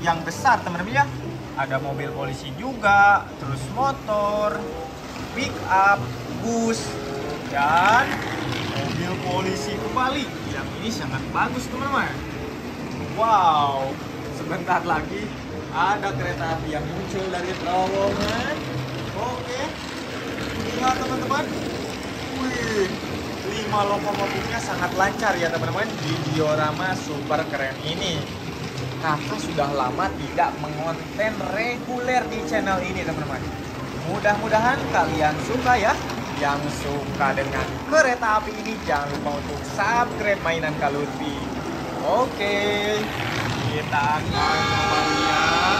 yang besar teman-teman ya. Ada mobil polisi juga, terus motor, pick up, bus, dan mobil polisi kembali. Yang ini sangat bagus teman-teman. Wow, sebentar lagi ada kereta api yang muncul dari terowongan. Oke, lihat teman-teman. Wih, 5 lokomotifnya sangat lancar ya teman-teman di diorama super keren ini. Kakak sudah lama tidak mengonten reguler di channel ini teman-teman. Mudah-mudahan kalian suka ya. Yang suka dengan kereta api ini jangan lupa untuk subscribe mainan Kak Lutfi. Oke, kita akan melihat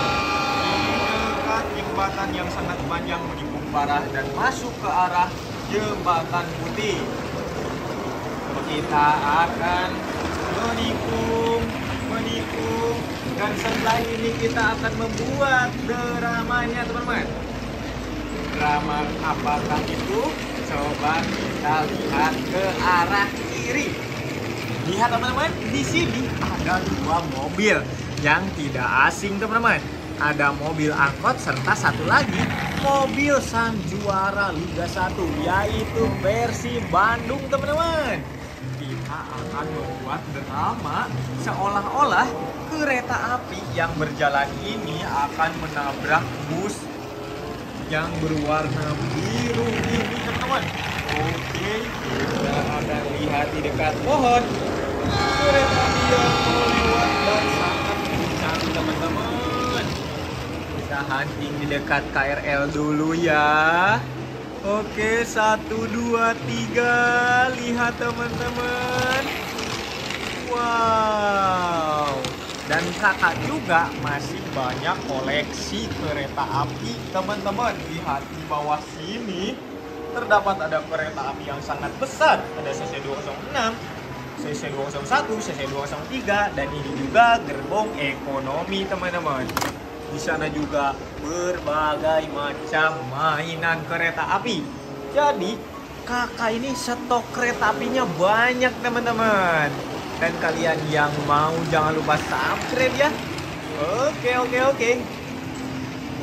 di dekat jembatan yang sangat panjang menikung parah dan masuk ke arah jembatan putih. Kita akan menikung, dan setelah ini kita akan membuat dramanya teman-teman. Drama apakah itu? Coba kita lihat ke arah kiri. Lihat teman-teman, di sini ada 2 mobil yang tidak asing teman-teman. Ada mobil angkot serta satu lagi mobil sang juara Liga 1, yaitu versi Bandung teman-teman. Kita akan membuat drama seolah-olah kereta api yang berjalan ini akan menabrak bus yang berwarna biru ini teman-teman. Oke, kita akan lihat di dekat pohon kereta api yang lewat dan sangat kencang teman-teman. Kita hunting di dekat KRL dulu ya. Oke, 1, 2, 3. Lihat teman-teman. Wow. Dan kakak juga masih banyak koleksi kereta api teman-teman. Lihat di bawah sini terdapat ada kereta api yang sangat besar. Ada CC206, CC201, CC203, dan ini juga gerbong ekonomi teman-teman. Di sana juga berbagai macam mainan kereta api. Jadi kakak ini stok kereta apinya banyak teman-teman. Dan kalian yang mau jangan lupa subscribe ya. Oke.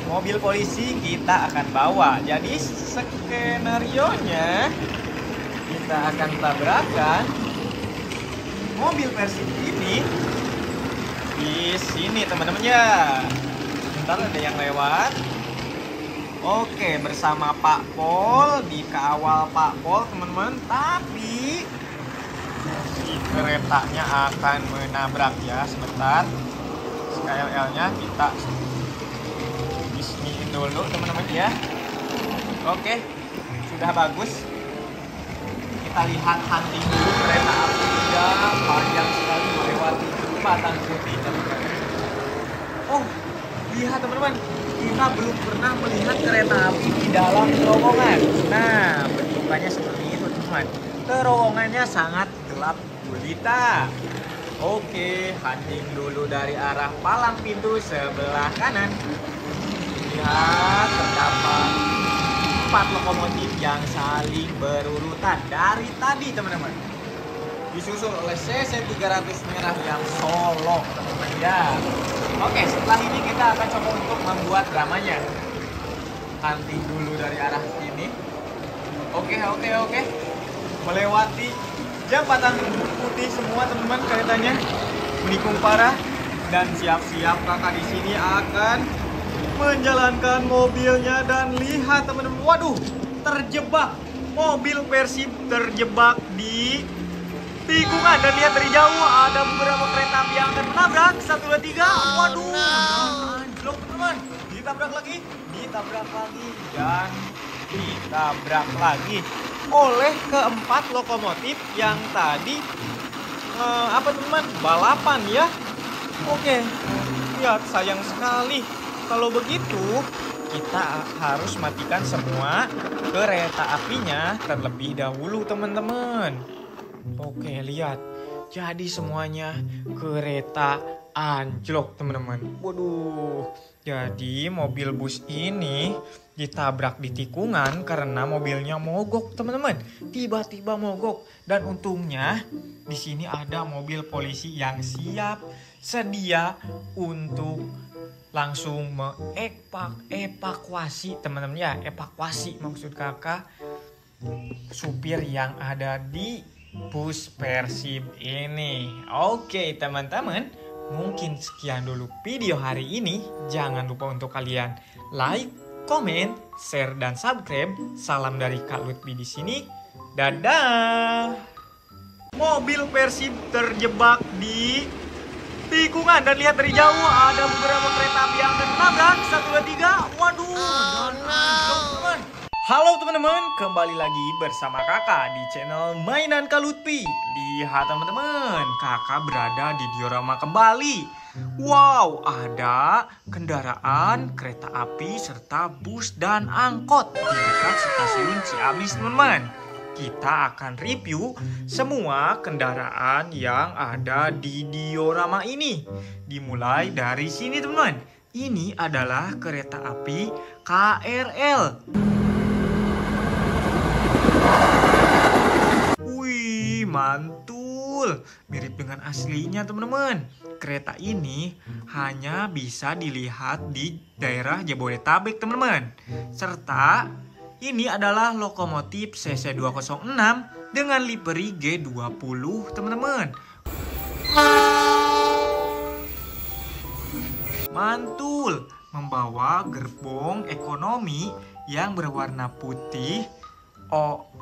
Mobil polisi kita akan bawa. Jadi skenarionya kita akan tabrakan mobil Persib ini di sini teman-teman ya. Bentar ada yang lewat. Oke, bersama Pak Pol, dikawal Pak Pol teman-teman. Tapi si keretanya akan menabrak ya. Sebentar, KLL-nya kita bismiin dulu teman-teman ya. Oke, sudah bagus. Kita lihat hunting dulu kereta api yang panjang sekali melewati jembatan putih teman-teman. Oh, lihat teman-teman, kita belum pernah melihat kereta api di dalam terowongan. Nah, bentukannya seperti itu teman-teman. Terowongannya sangat gelap gulita. Oke, hunting dulu dari arah palang pintu sebelah kanan. Lihat, terdapat 4 lokomotif yang saling berurutan dari tadi teman-teman. Disusul oleh CC 300 merah yang solo teman-teman ya. Oke, setelah ini kita akan coba untuk membuat dramanya. Hunting dulu dari arah sini. Oke. Melewati jembatan putih semua teman-teman keretanya. Menikung parah dan siap-siap kakak di sini akan menjalankan mobilnya. Dan lihat teman-teman, waduh, terjebak. Mobil Persib terjebak di tikungan. Dan lihat dari jauh ada beberapa kereta api yang akan menabrak. 1, 2, 3. Waduh, anjlok teman-teman. Ditabrak lagi, dan ditabrak lagi oleh keempat lokomotif yang tadi teman-teman, balapan ya. Oke, lihat, sayang sekali. Kalau begitu kita harus matikan semua kereta apinya terlebih dahulu teman-teman. Oke, lihat, jadi semuanya kereta anjlok teman-teman. Waduh, jadi mobil bus ini ditabrak di tikungan karena mobilnya mogok teman-teman. Tiba-tiba mogok, dan untungnya di sini ada mobil polisi yang siap sedia untuk langsung evakuasi teman-teman ya. Evakuasi maksud kakak supir yang ada di bus Persib ini. Oke teman-teman, mungkin sekian dulu video hari ini. Jangan lupa untuk kalian like, komen, share, dan subscribe. Salam dari Kak Lutfi di sini. Dadah. Mobil Persib terjebak di tikungan, dan lihat dari jauh ada beberapa kereta api yang akan menabrak. 1, 2, 3. Waduh, teman-teman. Halo teman-teman, kembali lagi bersama kakak di channel Mainan Kak Lutfi. Lihat teman-teman, kakak berada di diorama kembali. Wow, ada kendaraan kereta api serta bus dan angkot di dekat stasiun Ciamis teman-teman. Kita akan review semua kendaraan yang ada di diorama ini. Dimulai dari sini teman-teman. Ini adalah kereta api KRL. Wih, mantul. Mirip dengan aslinya teman-teman. Kereta ini hanya bisa dilihat di daerah Jabodetabek teman-teman. Serta ini adalah lokomotif CC206 dengan livery G20 teman-teman. Mantul, membawa gerbong ekonomi yang berwarna putih,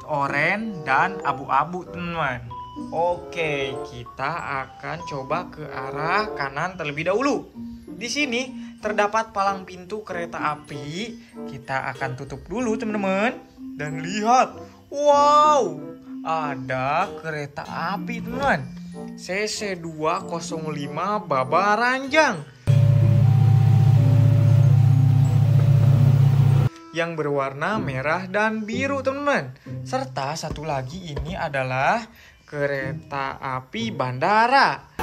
oranye, dan abu-abu teman-teman. Oke, kita akan coba ke arah kanan terlebih dahulu. Di sini terdapat palang pintu kereta api. Kita akan tutup dulu teman-teman. Dan lihat, wow, ada kereta api teman-teman. CC205 Babaranjang yang berwarna merah dan biru teman-teman. Serta satu lagi, ini adalah kereta api bandara.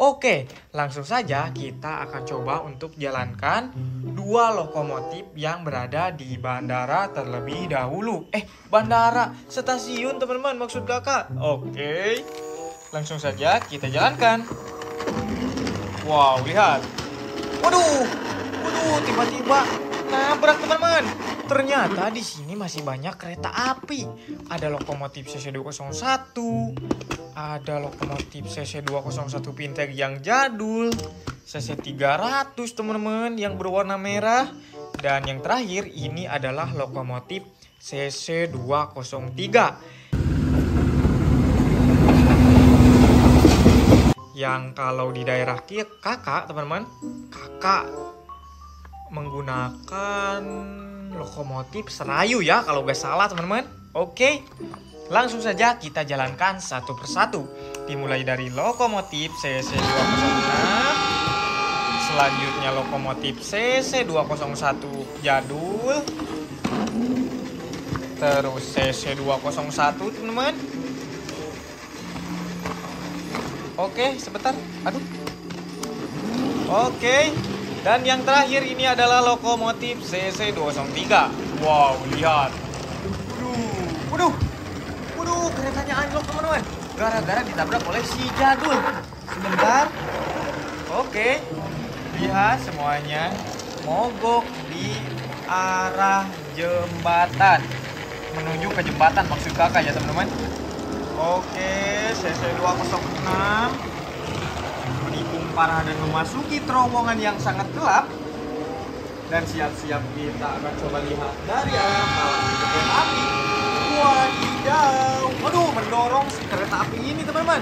Oke, langsung saja kita akan coba untuk jalankan dua lokomotif yang berada di bandara terlebih dahulu. Bandara, stasiun teman-teman maksud kakak. Oke, langsung saja kita jalankan. Wow, lihat. Waduh, tiba-tiba nabrak teman-teman. Ternyata di sini masih banyak kereta api. Ada lokomotif CC201, ada lokomotif CC201 Pinteg yang jadul, CC300 teman-teman yang berwarna merah, dan yang terakhir ini adalah lokomotif CC203 yang kalau di daerah kakak teman-teman, kakak menggunakan lokomotif Serayu ya kalau gak salah teman-teman. Oke, langsung saja kita jalankan satu persatu. Dimulai dari lokomotif CC206, selanjutnya lokomotif CC201 jadul, terus CC201 teman-teman. Oke, sebentar. Aduh. Oke. Dan yang terakhir ini adalah lokomotif CC203. Wow, lihat. Waduh, keretanya anjlok teman-teman. Gara-gara ditabrak oleh si jadul. Sebentar. Oke. Lihat semuanya mogok di arah jembatan. Menuju ke jembatan maksud kakak ya teman-teman. Oke, CC206 menikung parah dan memasuki terowongan yang sangat gelap. Dan siap-siap kita akan coba lihat dari arah malam kereta api. Wadidaw, waduh, mendorong si kereta api ini teman-teman.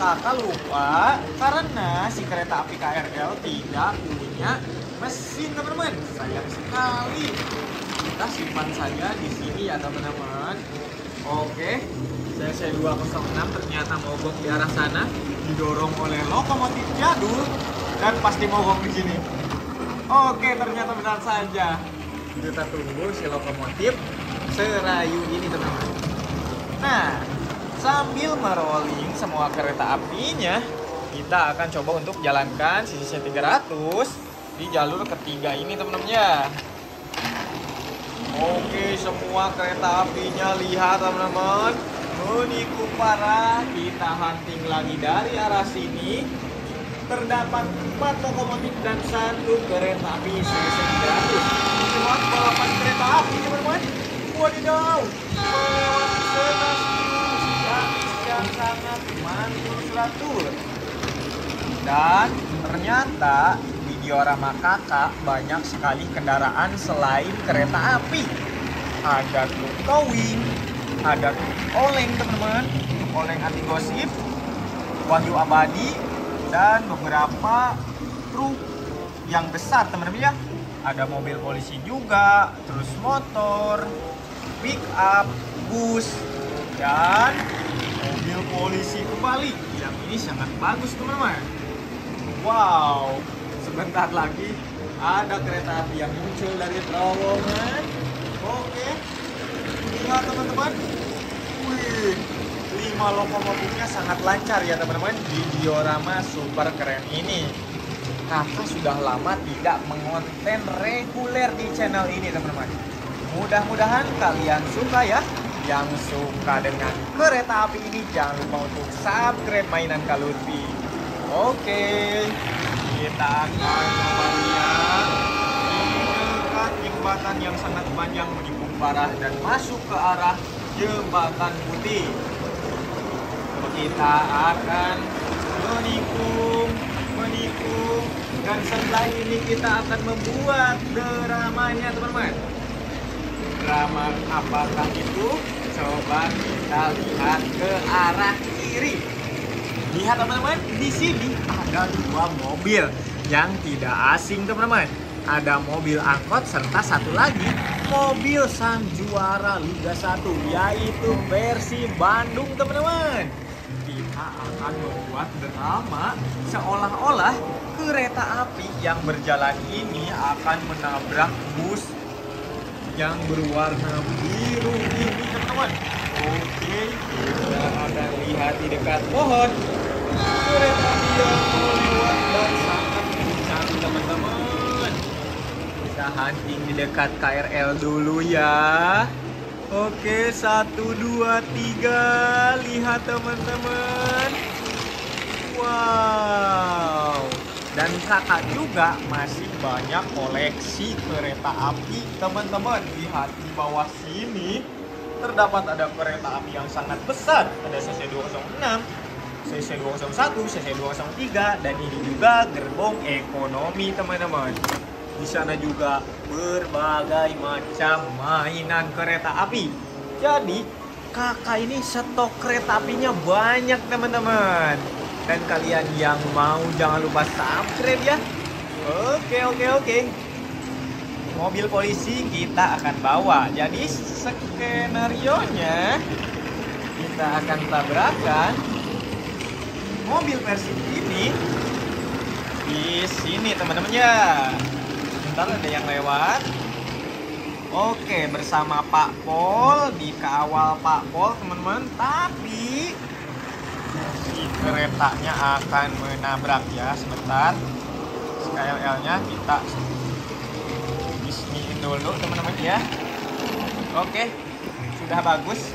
Kakak lupa karena si kereta api KRL tidak punya mesin teman-teman. Sayang sekali. Kita simpan saja di sini ya teman-teman. Oke, CC206 ternyata mogok di arah sana, didorong oleh lokomotif jadul dan pasti mogok di sini. Oke, ternyata benar saja. Kita tunggu si lokomotif Serayu ini teman-teman. Nah, sambil merolling semua kereta apinya, kita akan coba untuk jalankan CC300 di jalur ketiga ini teman-teman ya. Oke, semua kereta apinya lihat teman-teman, menikung parah. Kita hunting lagi dari arah sini. Terdapat 4 lokomotif dan 1 kereta api CC300. Cuma balapan kereta api teman-teman. Wadidaw, melewati stasiun yang sangat mantul. Dan ternyata di diorama kakak banyak sekali kendaraan selain kereta api. Ada truk towing, ada truk oleng teman-teman, oleng anti gosip, Wahyu Abadi, dan beberapa truk yang besar teman-teman ya. Ada mobil polisi juga, terus motor, pick up, bus, dan mobil polisi kembali. Yang ini sangat bagus teman-teman. Wow, sebentar lagi ada kereta api yang muncul dari terowongan. Oke, lihat teman-teman. Wih, 5 lokomotifnya sangat lancar ya teman-teman di diorama super keren ini. Kakak sudah lama tidak mengonten reguler di channel ini teman-teman. Mudah-mudahan kalian suka ya. Yang suka dengan kereta api ini jangan lupa untuk subscribe mainan Kak Lutfi. Oke, kita akan melihat di dekat jembatan yang sangat panjang menikung parah dan masuk ke arah jembatan putih. Kita akan menikung, dan setelah ini kita akan membuat dramanya teman-teman. Drama apakah itu? Coba kita lihat ke arah kiri. Lihat teman-teman, di sini ada 2 mobil yang tidak asing teman-teman. Ada mobil angkot serta satu lagi mobil sang juara Liga 1, yaitu versi Bandung teman-teman. Kita akan membuat drama seolah-olah kereta api yang berjalan ini akan menabrak bus yang berwarna biru ini teman-teman. Oke, kita akan lihat di dekat pohon. Kereta api yang mau lewat dan sangat kencang teman-teman. Kita hunting di dekat KRL dulu ya. Oke, 1, 2, 3. Lihat teman-teman. Wow. Dan kakak juga masih banyak koleksi kereta api teman-teman. Lihat di bawah sini terdapat ada kereta api yang sangat besar. Ada CC206, CC201, CC203, dan ini juga gerbong ekonomi teman-teman. Di sana juga berbagai macam mainan kereta api. Jadi kakak ini stok kereta apinya banyak teman-teman. Dan kalian yang mau jangan lupa subscribe ya. Oke. Mobil polisi kita akan bawa. Jadi skenarionya kita akan tabrakan mobil Persib ini di sini teman-teman ya. Bentar ada yang lewat. Oke, bersama Pak Pol, dikawal Pak Pol teman-teman. Tapi si keretanya akan menabrak ya. Sebentar, KRL-nya kita disiniin dulu teman-teman ya. Oke, sudah bagus.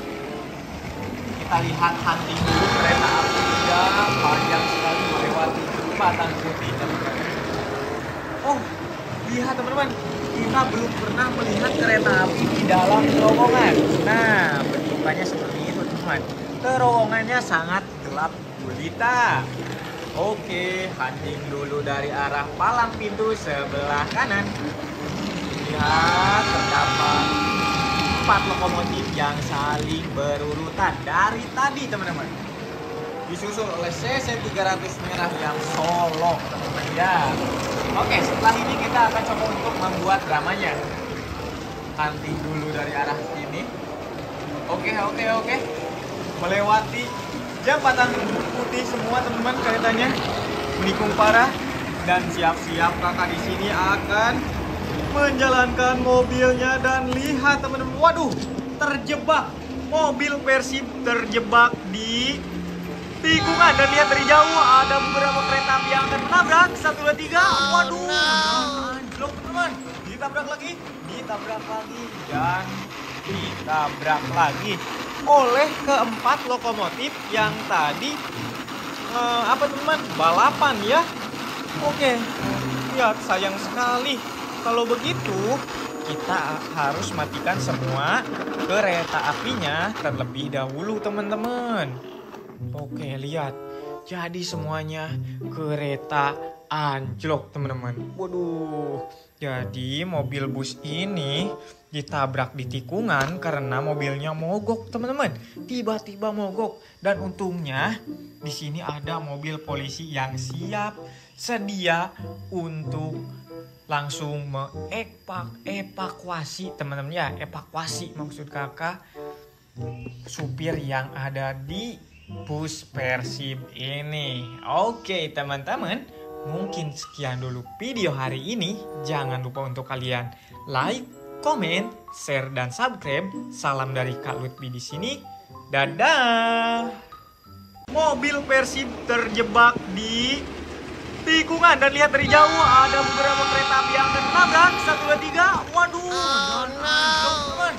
Kita lihat hunting dulu kereta api yang panjang sekali melewati jembatan putih teman-teman. Oh, lihat teman-teman, kita belum pernah melihat kereta api di dalam terowongan. Nah, bentukannya seperti itu teman-teman. Terowongannya sangat gelap gulita. Oke, hunting dulu dari arah palang pintu sebelah kanan. Lihat, terdapat 4 lokomotif yang saling berurutan dari tadi teman-teman. Disusul oleh CC300 merah yang solong teman-teman ya. Oke, setelah ini kita akan coba untuk membuat dramanya. Hunting dulu dari arah sini. Oke. Melewati jembatan putih semua teman-teman keretanya. Menikung parah dan siap-siap kakak di sini akan menjalankan mobilnya. Dan lihat teman-teman, waduh, terjebak. Mobil Persib terjebak di tikungan. Dan lihat dari jauh ada beberapa kereta api yang akan menabrak. 1, 2, 3. Waduh, anjlok teman-teman. Ditabrak lagi, dan ditabrak lagi oleh keempat lokomotif yang tadi teman-teman, balapan ya. Oke, lihat, sayang sekali. Kalau begitu kita harus matikan semua kereta apinya terlebih dahulu teman-teman. Oke, lihat, jadi semuanya kereta anjlok teman-teman. Waduh, jadi mobil bus ini ditabrak di tikungan karena mobilnya mogok teman-teman. Tiba-tiba mogok, dan untungnya di sini ada mobil polisi yang siap sedia untuk langsung evakuasi teman-teman ya. Evakuasi maksud kakak supir yang ada di bus Persib ini. Oke teman-teman, mungkin sekian dulu video hari ini. Jangan lupa untuk kalian like, komen, share, dan subscribe. Salam dari Kak Lutfi di sini. Dadah. Mobil Persib terjebak di tikungan, dan lihat dari jauh ada beberapa kereta api yang akan menabrak. 1, 2, 3. Waduh, teman-teman.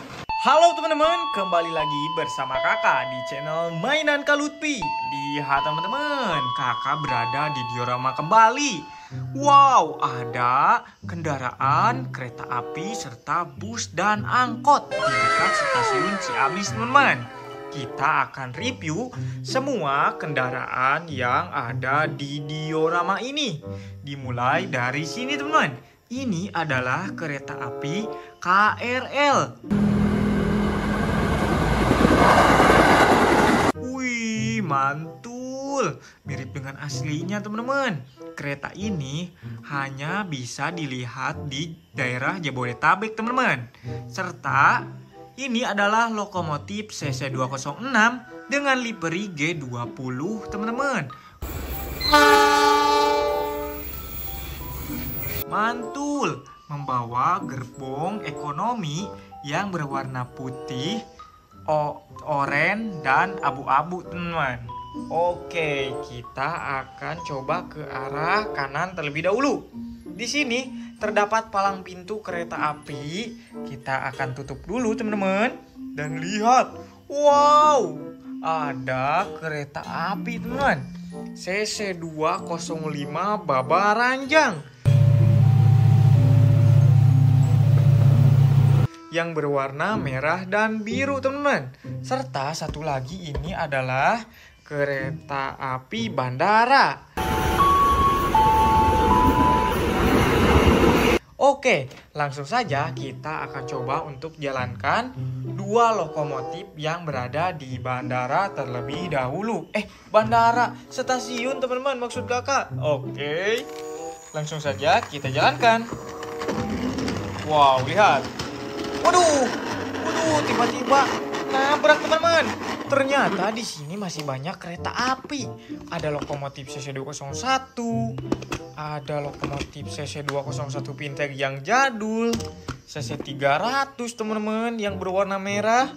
Halo teman-teman, kembali lagi bersama kakak di channel Mainan Kak Lutfi. Lihat teman-teman, kakak berada di diorama kembali. Wow, ada kendaraan, kereta api, serta bus dan angkot di dekat stasiun Ciamis teman-teman. Kita akan review semua kendaraan yang ada di diorama ini. Dimulai dari sini teman-teman. Ini adalah kereta api KRL. Wih, mantul. Mirip dengan aslinya teman-teman. Kereta ini hanya bisa dilihat di daerah Jabodetabek teman-teman. Serta ini adalah lokomotif CC206 dengan livery G20 teman-teman. Mantul, membawa gerbong ekonomi yang berwarna putih, oranye, dan abu-abu teman-teman. Oke, kita akan coba ke arah kanan terlebih dahulu. Di sini terdapat palang pintu kereta api. Kita akan tutup dulu teman-teman. Dan lihat, wow, ada kereta api teman-teman. CC205 Babaranjang yang berwarna merah dan biru teman-teman. Serta satu lagi ini adalah kereta api bandara. Oke, langsung saja kita akan coba untuk jalankan dua lokomotif yang berada di bandara terlebih dahulu. Bandara, stasiun teman-teman maksud kakak. Oke, langsung saja kita jalankan. Wow, lihat. Waduh, tiba-tiba nabrak teman-teman. Ternyata di sini masih banyak kereta api. Ada lokomotif CC201, ada lokomotif CC201 Pinteg yang jadul, CC300 teman-teman yang berwarna merah,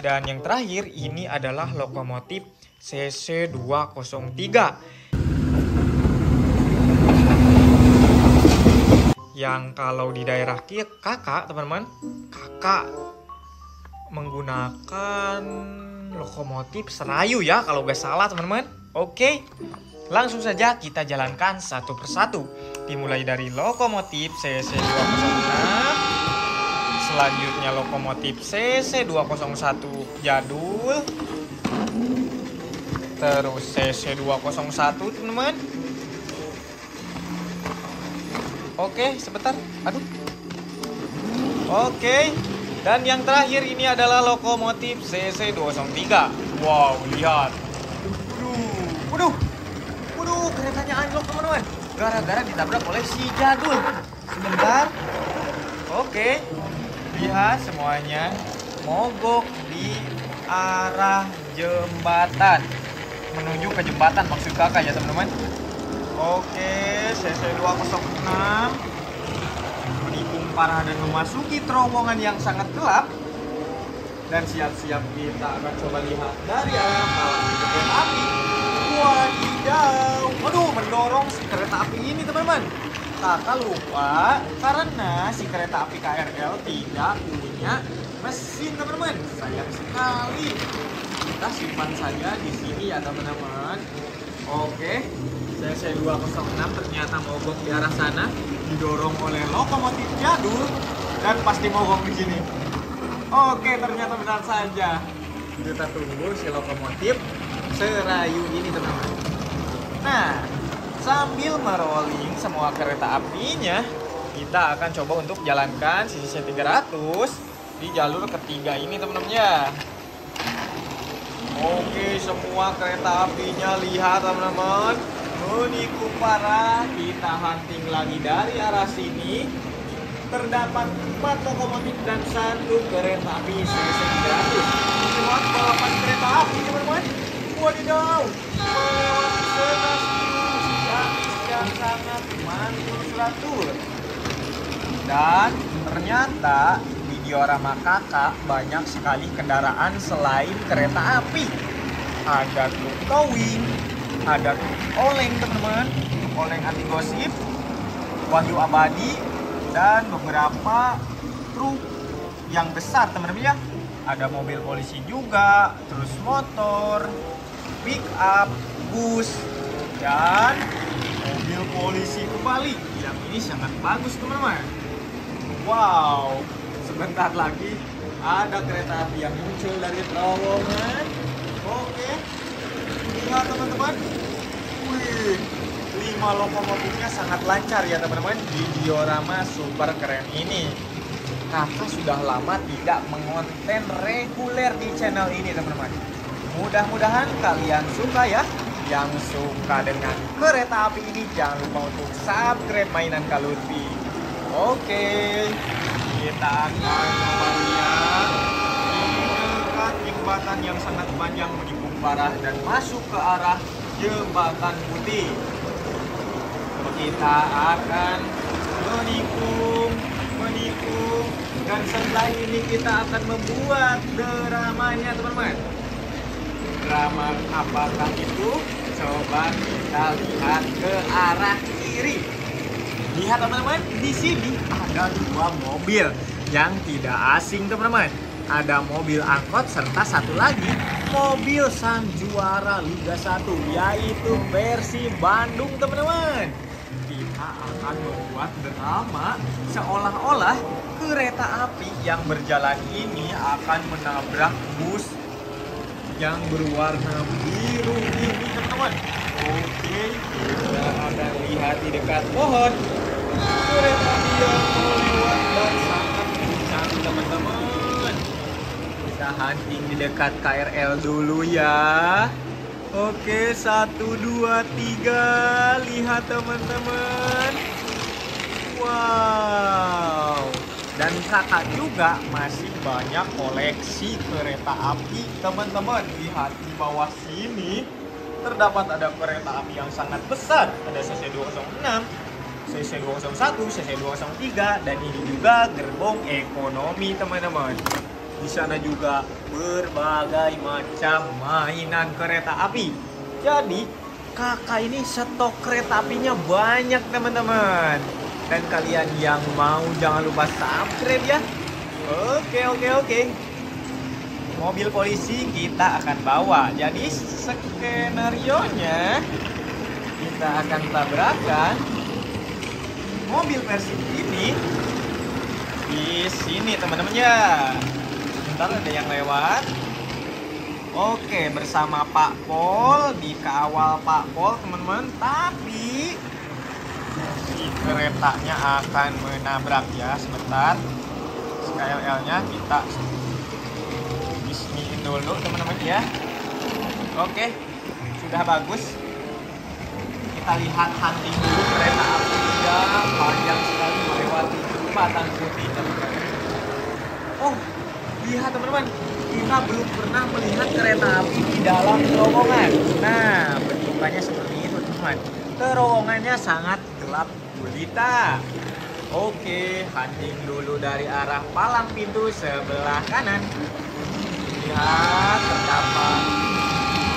dan yang terakhir ini adalah lokomotif CC203 yang kalau di daerah kakak teman-teman, kakak menggunakan lokomotif Serayu ya kalau gak salah teman-teman. Oke, langsung saja kita jalankan satu persatu. Dimulai dari lokomotif CC206, selanjutnya lokomotif CC201 jadul, terus CC201 teman-teman. Oke, sebentar. Aduh. Oke. Dan yang terakhir ini adalah lokomotif CC203. Wow, lihat. Waduh, keretanya anjlok teman-teman. Gara-gara ditabrak oleh si jadul. Sebentar. Oke, lihat semuanya mogok di arah jembatan. Menuju ke jembatan maksud kakak ya teman-teman. Oke, CC206 menikung parah dan memasuki terowongan yang sangat gelap. Dan siap-siap kita akan coba lihat dari arah palang kereta api. Wadidaw, waduh, mendorong si kereta api ini teman-teman. Kakak lupa karena si kereta api KRL tidak punya mesin teman-teman. Sayang sekali. Kita simpan saja di sini ya teman-teman. Oke, CC206 ternyata mogok di arah sana, didorong oleh lokomotif jadul dan pasti mogok di sini. Oke, ternyata benar saja. Kita tunggu si lokomotif Serayu ini teman-teman. Nah, sambil merolling semua kereta apinya, kita akan coba untuk jalankan CC300 di jalur ketiga ini teman-teman ya. Oke, semua kereta apinya lihat teman-teman, menikung parah. Kita hunting lagi dari arah sini. Terdapat 4 lokomotif dan 1 kereta api CC300. Lewat balapan kereta api teman-teman. Wadidaw, melewati stasiun yang sangat mantul. Dan ternyata di diorama kakak banyak sekali kendaraan selain kereta api. Ada truk towing, ada truk oleng teman-teman, oleng anti gosip, Wahyu Abadi, dan beberapa truk yang besar teman-teman ya. Ada mobil polisi juga, terus motor, pick up, bus, dan mobil polisi kembali. Yang ini sangat bagus teman-teman. Wow, sebentar lagi ada kereta api yang muncul dari terowongan. Oke, lihat teman-teman. Wih, 5 lokomotifnya sangat lancar ya teman-teman di diorama super keren ini. Kakak sudah lama tidak mengonten reguler di channel ini teman-teman. Mudah-mudahan kalian suka ya. Yang suka dengan kereta api ini jangan lupa untuk subscribe mainan Kak Lutfi. Oke, kita akan melihat dekat jembatan yang sangat panjang menikung parah dan masuk ke arah jembatan putih. Kita akan menikung, dan setelah ini kita akan membuat dramanya teman-teman. drama apakah itu? Coba kita lihat ke arah kiri. Lihat teman-teman, di sini ada dua mobil yang tidak asing teman-teman. Ada mobil angkot serta satu lagi mobil sang juara Liga 1, yaitu Persib Bandung teman-teman. Kita akan membuat drama seolah-olah kereta api yang berjalan ini akan menabrak bus yang berwarna biru ini teman-teman. Oke, kita akan lihat di dekat pohon kereta api yang lewat dan sangat kencang teman-teman. Kita hunting di dekat KRL dulu ya. Oke, 1, 2, 3. Lihat teman-teman. Wow. Dan kakak juga masih banyak koleksi kereta api teman-teman. Lihat di bawah sini terdapat ada kereta api yang sangat besar. Ada CC206, CC201, CC203, dan ini juga gerbong ekonomi teman-teman. Di sana juga berbagai macam mainan kereta api. Jadi kakak ini stok kereta apinya banyak teman-teman. Dan kalian yang mau jangan lupa subscribe ya. Oke. Mobil polisi kita akan bawa. Jadi skenarionya kita akan tabrakan mobil Persib ini di sini teman-teman ya. Bentar, ada yang lewat. Oke, bersama Pak Pol, dikawal Pak Pol teman-teman. Tapi si keretanya akan menabrak ya. Sebentar, KRL-nya kita bisniin dulu teman-teman ya. Oke, sudah bagus. Kita lihat hunting dulu kereta api yang panjang sekali melewati jembatan putih teman-teman. Oh, lihat teman-teman, kita belum pernah melihat kereta api di dalam terowongan. Nah, bentukannya seperti itu teman-teman. Terowongannya sangat gelap gulita. Oke, hunting dulu dari arah palang pintu sebelah kanan. Lihat, terdapat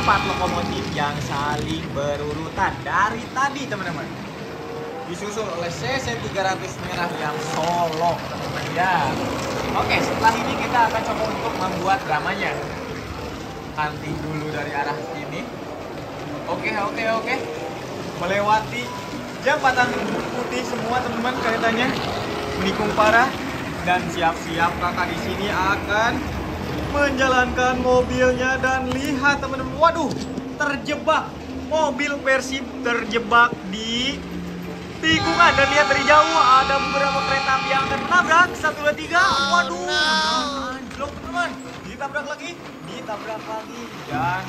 4 lokomotif yang saling berurutan dari tadi teman-teman. Disusul oleh CC300 merah yang solo teman-teman ya. Oke, setelah ini kita akan coba untuk membuat dramanya. Hunting dulu dari arah sini. Oke. Melewati jembatan putih semua teman-teman keretanya. Menikung parah dan siap-siap kakak di sini akan menjalankan mobilnya. Dan lihat teman-teman, waduh, terjebak. Mobil Persib terjebak di tikungan. Dan lihat dari jauh ada beberapa kereta api yang akan menabrak. 1, 2, 3. Waduh, anjlok teman-teman. Ditabrak lagi, dan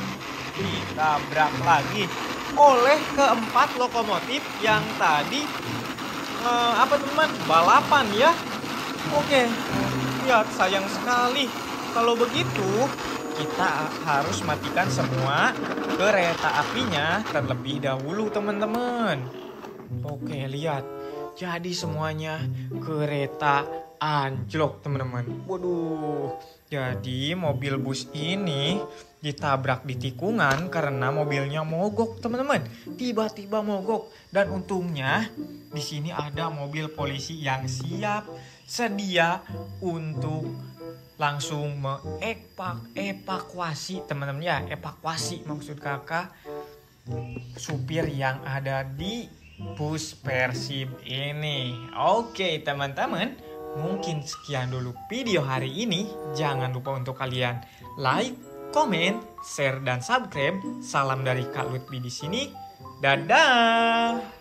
ditabrak lagi oleh keempat lokomotif yang tadi teman-teman, balapan ya. Oke, lihat, sayang sekali. Kalau begitu kita harus matikan semua kereta apinya terlebih dahulu teman-teman. Oke, lihat, jadi semuanya kereta anjlok teman-teman. Waduh, jadi mobil bus ini ditabrak di tikungan karena mobilnya mogok teman-teman. Tiba-tiba mogok, dan untungnya di sini ada mobil polisi yang siap sedia untuk langsung evakuasi teman-teman ya. Evakuasi maksud kakak supir yang ada di bus Persib ini. Oke teman-teman, mungkin sekian dulu video hari ini. Jangan lupa untuk kalian like, komen, share, dan subscribe. Salam dari Kak Lutfi di sini. Dadah.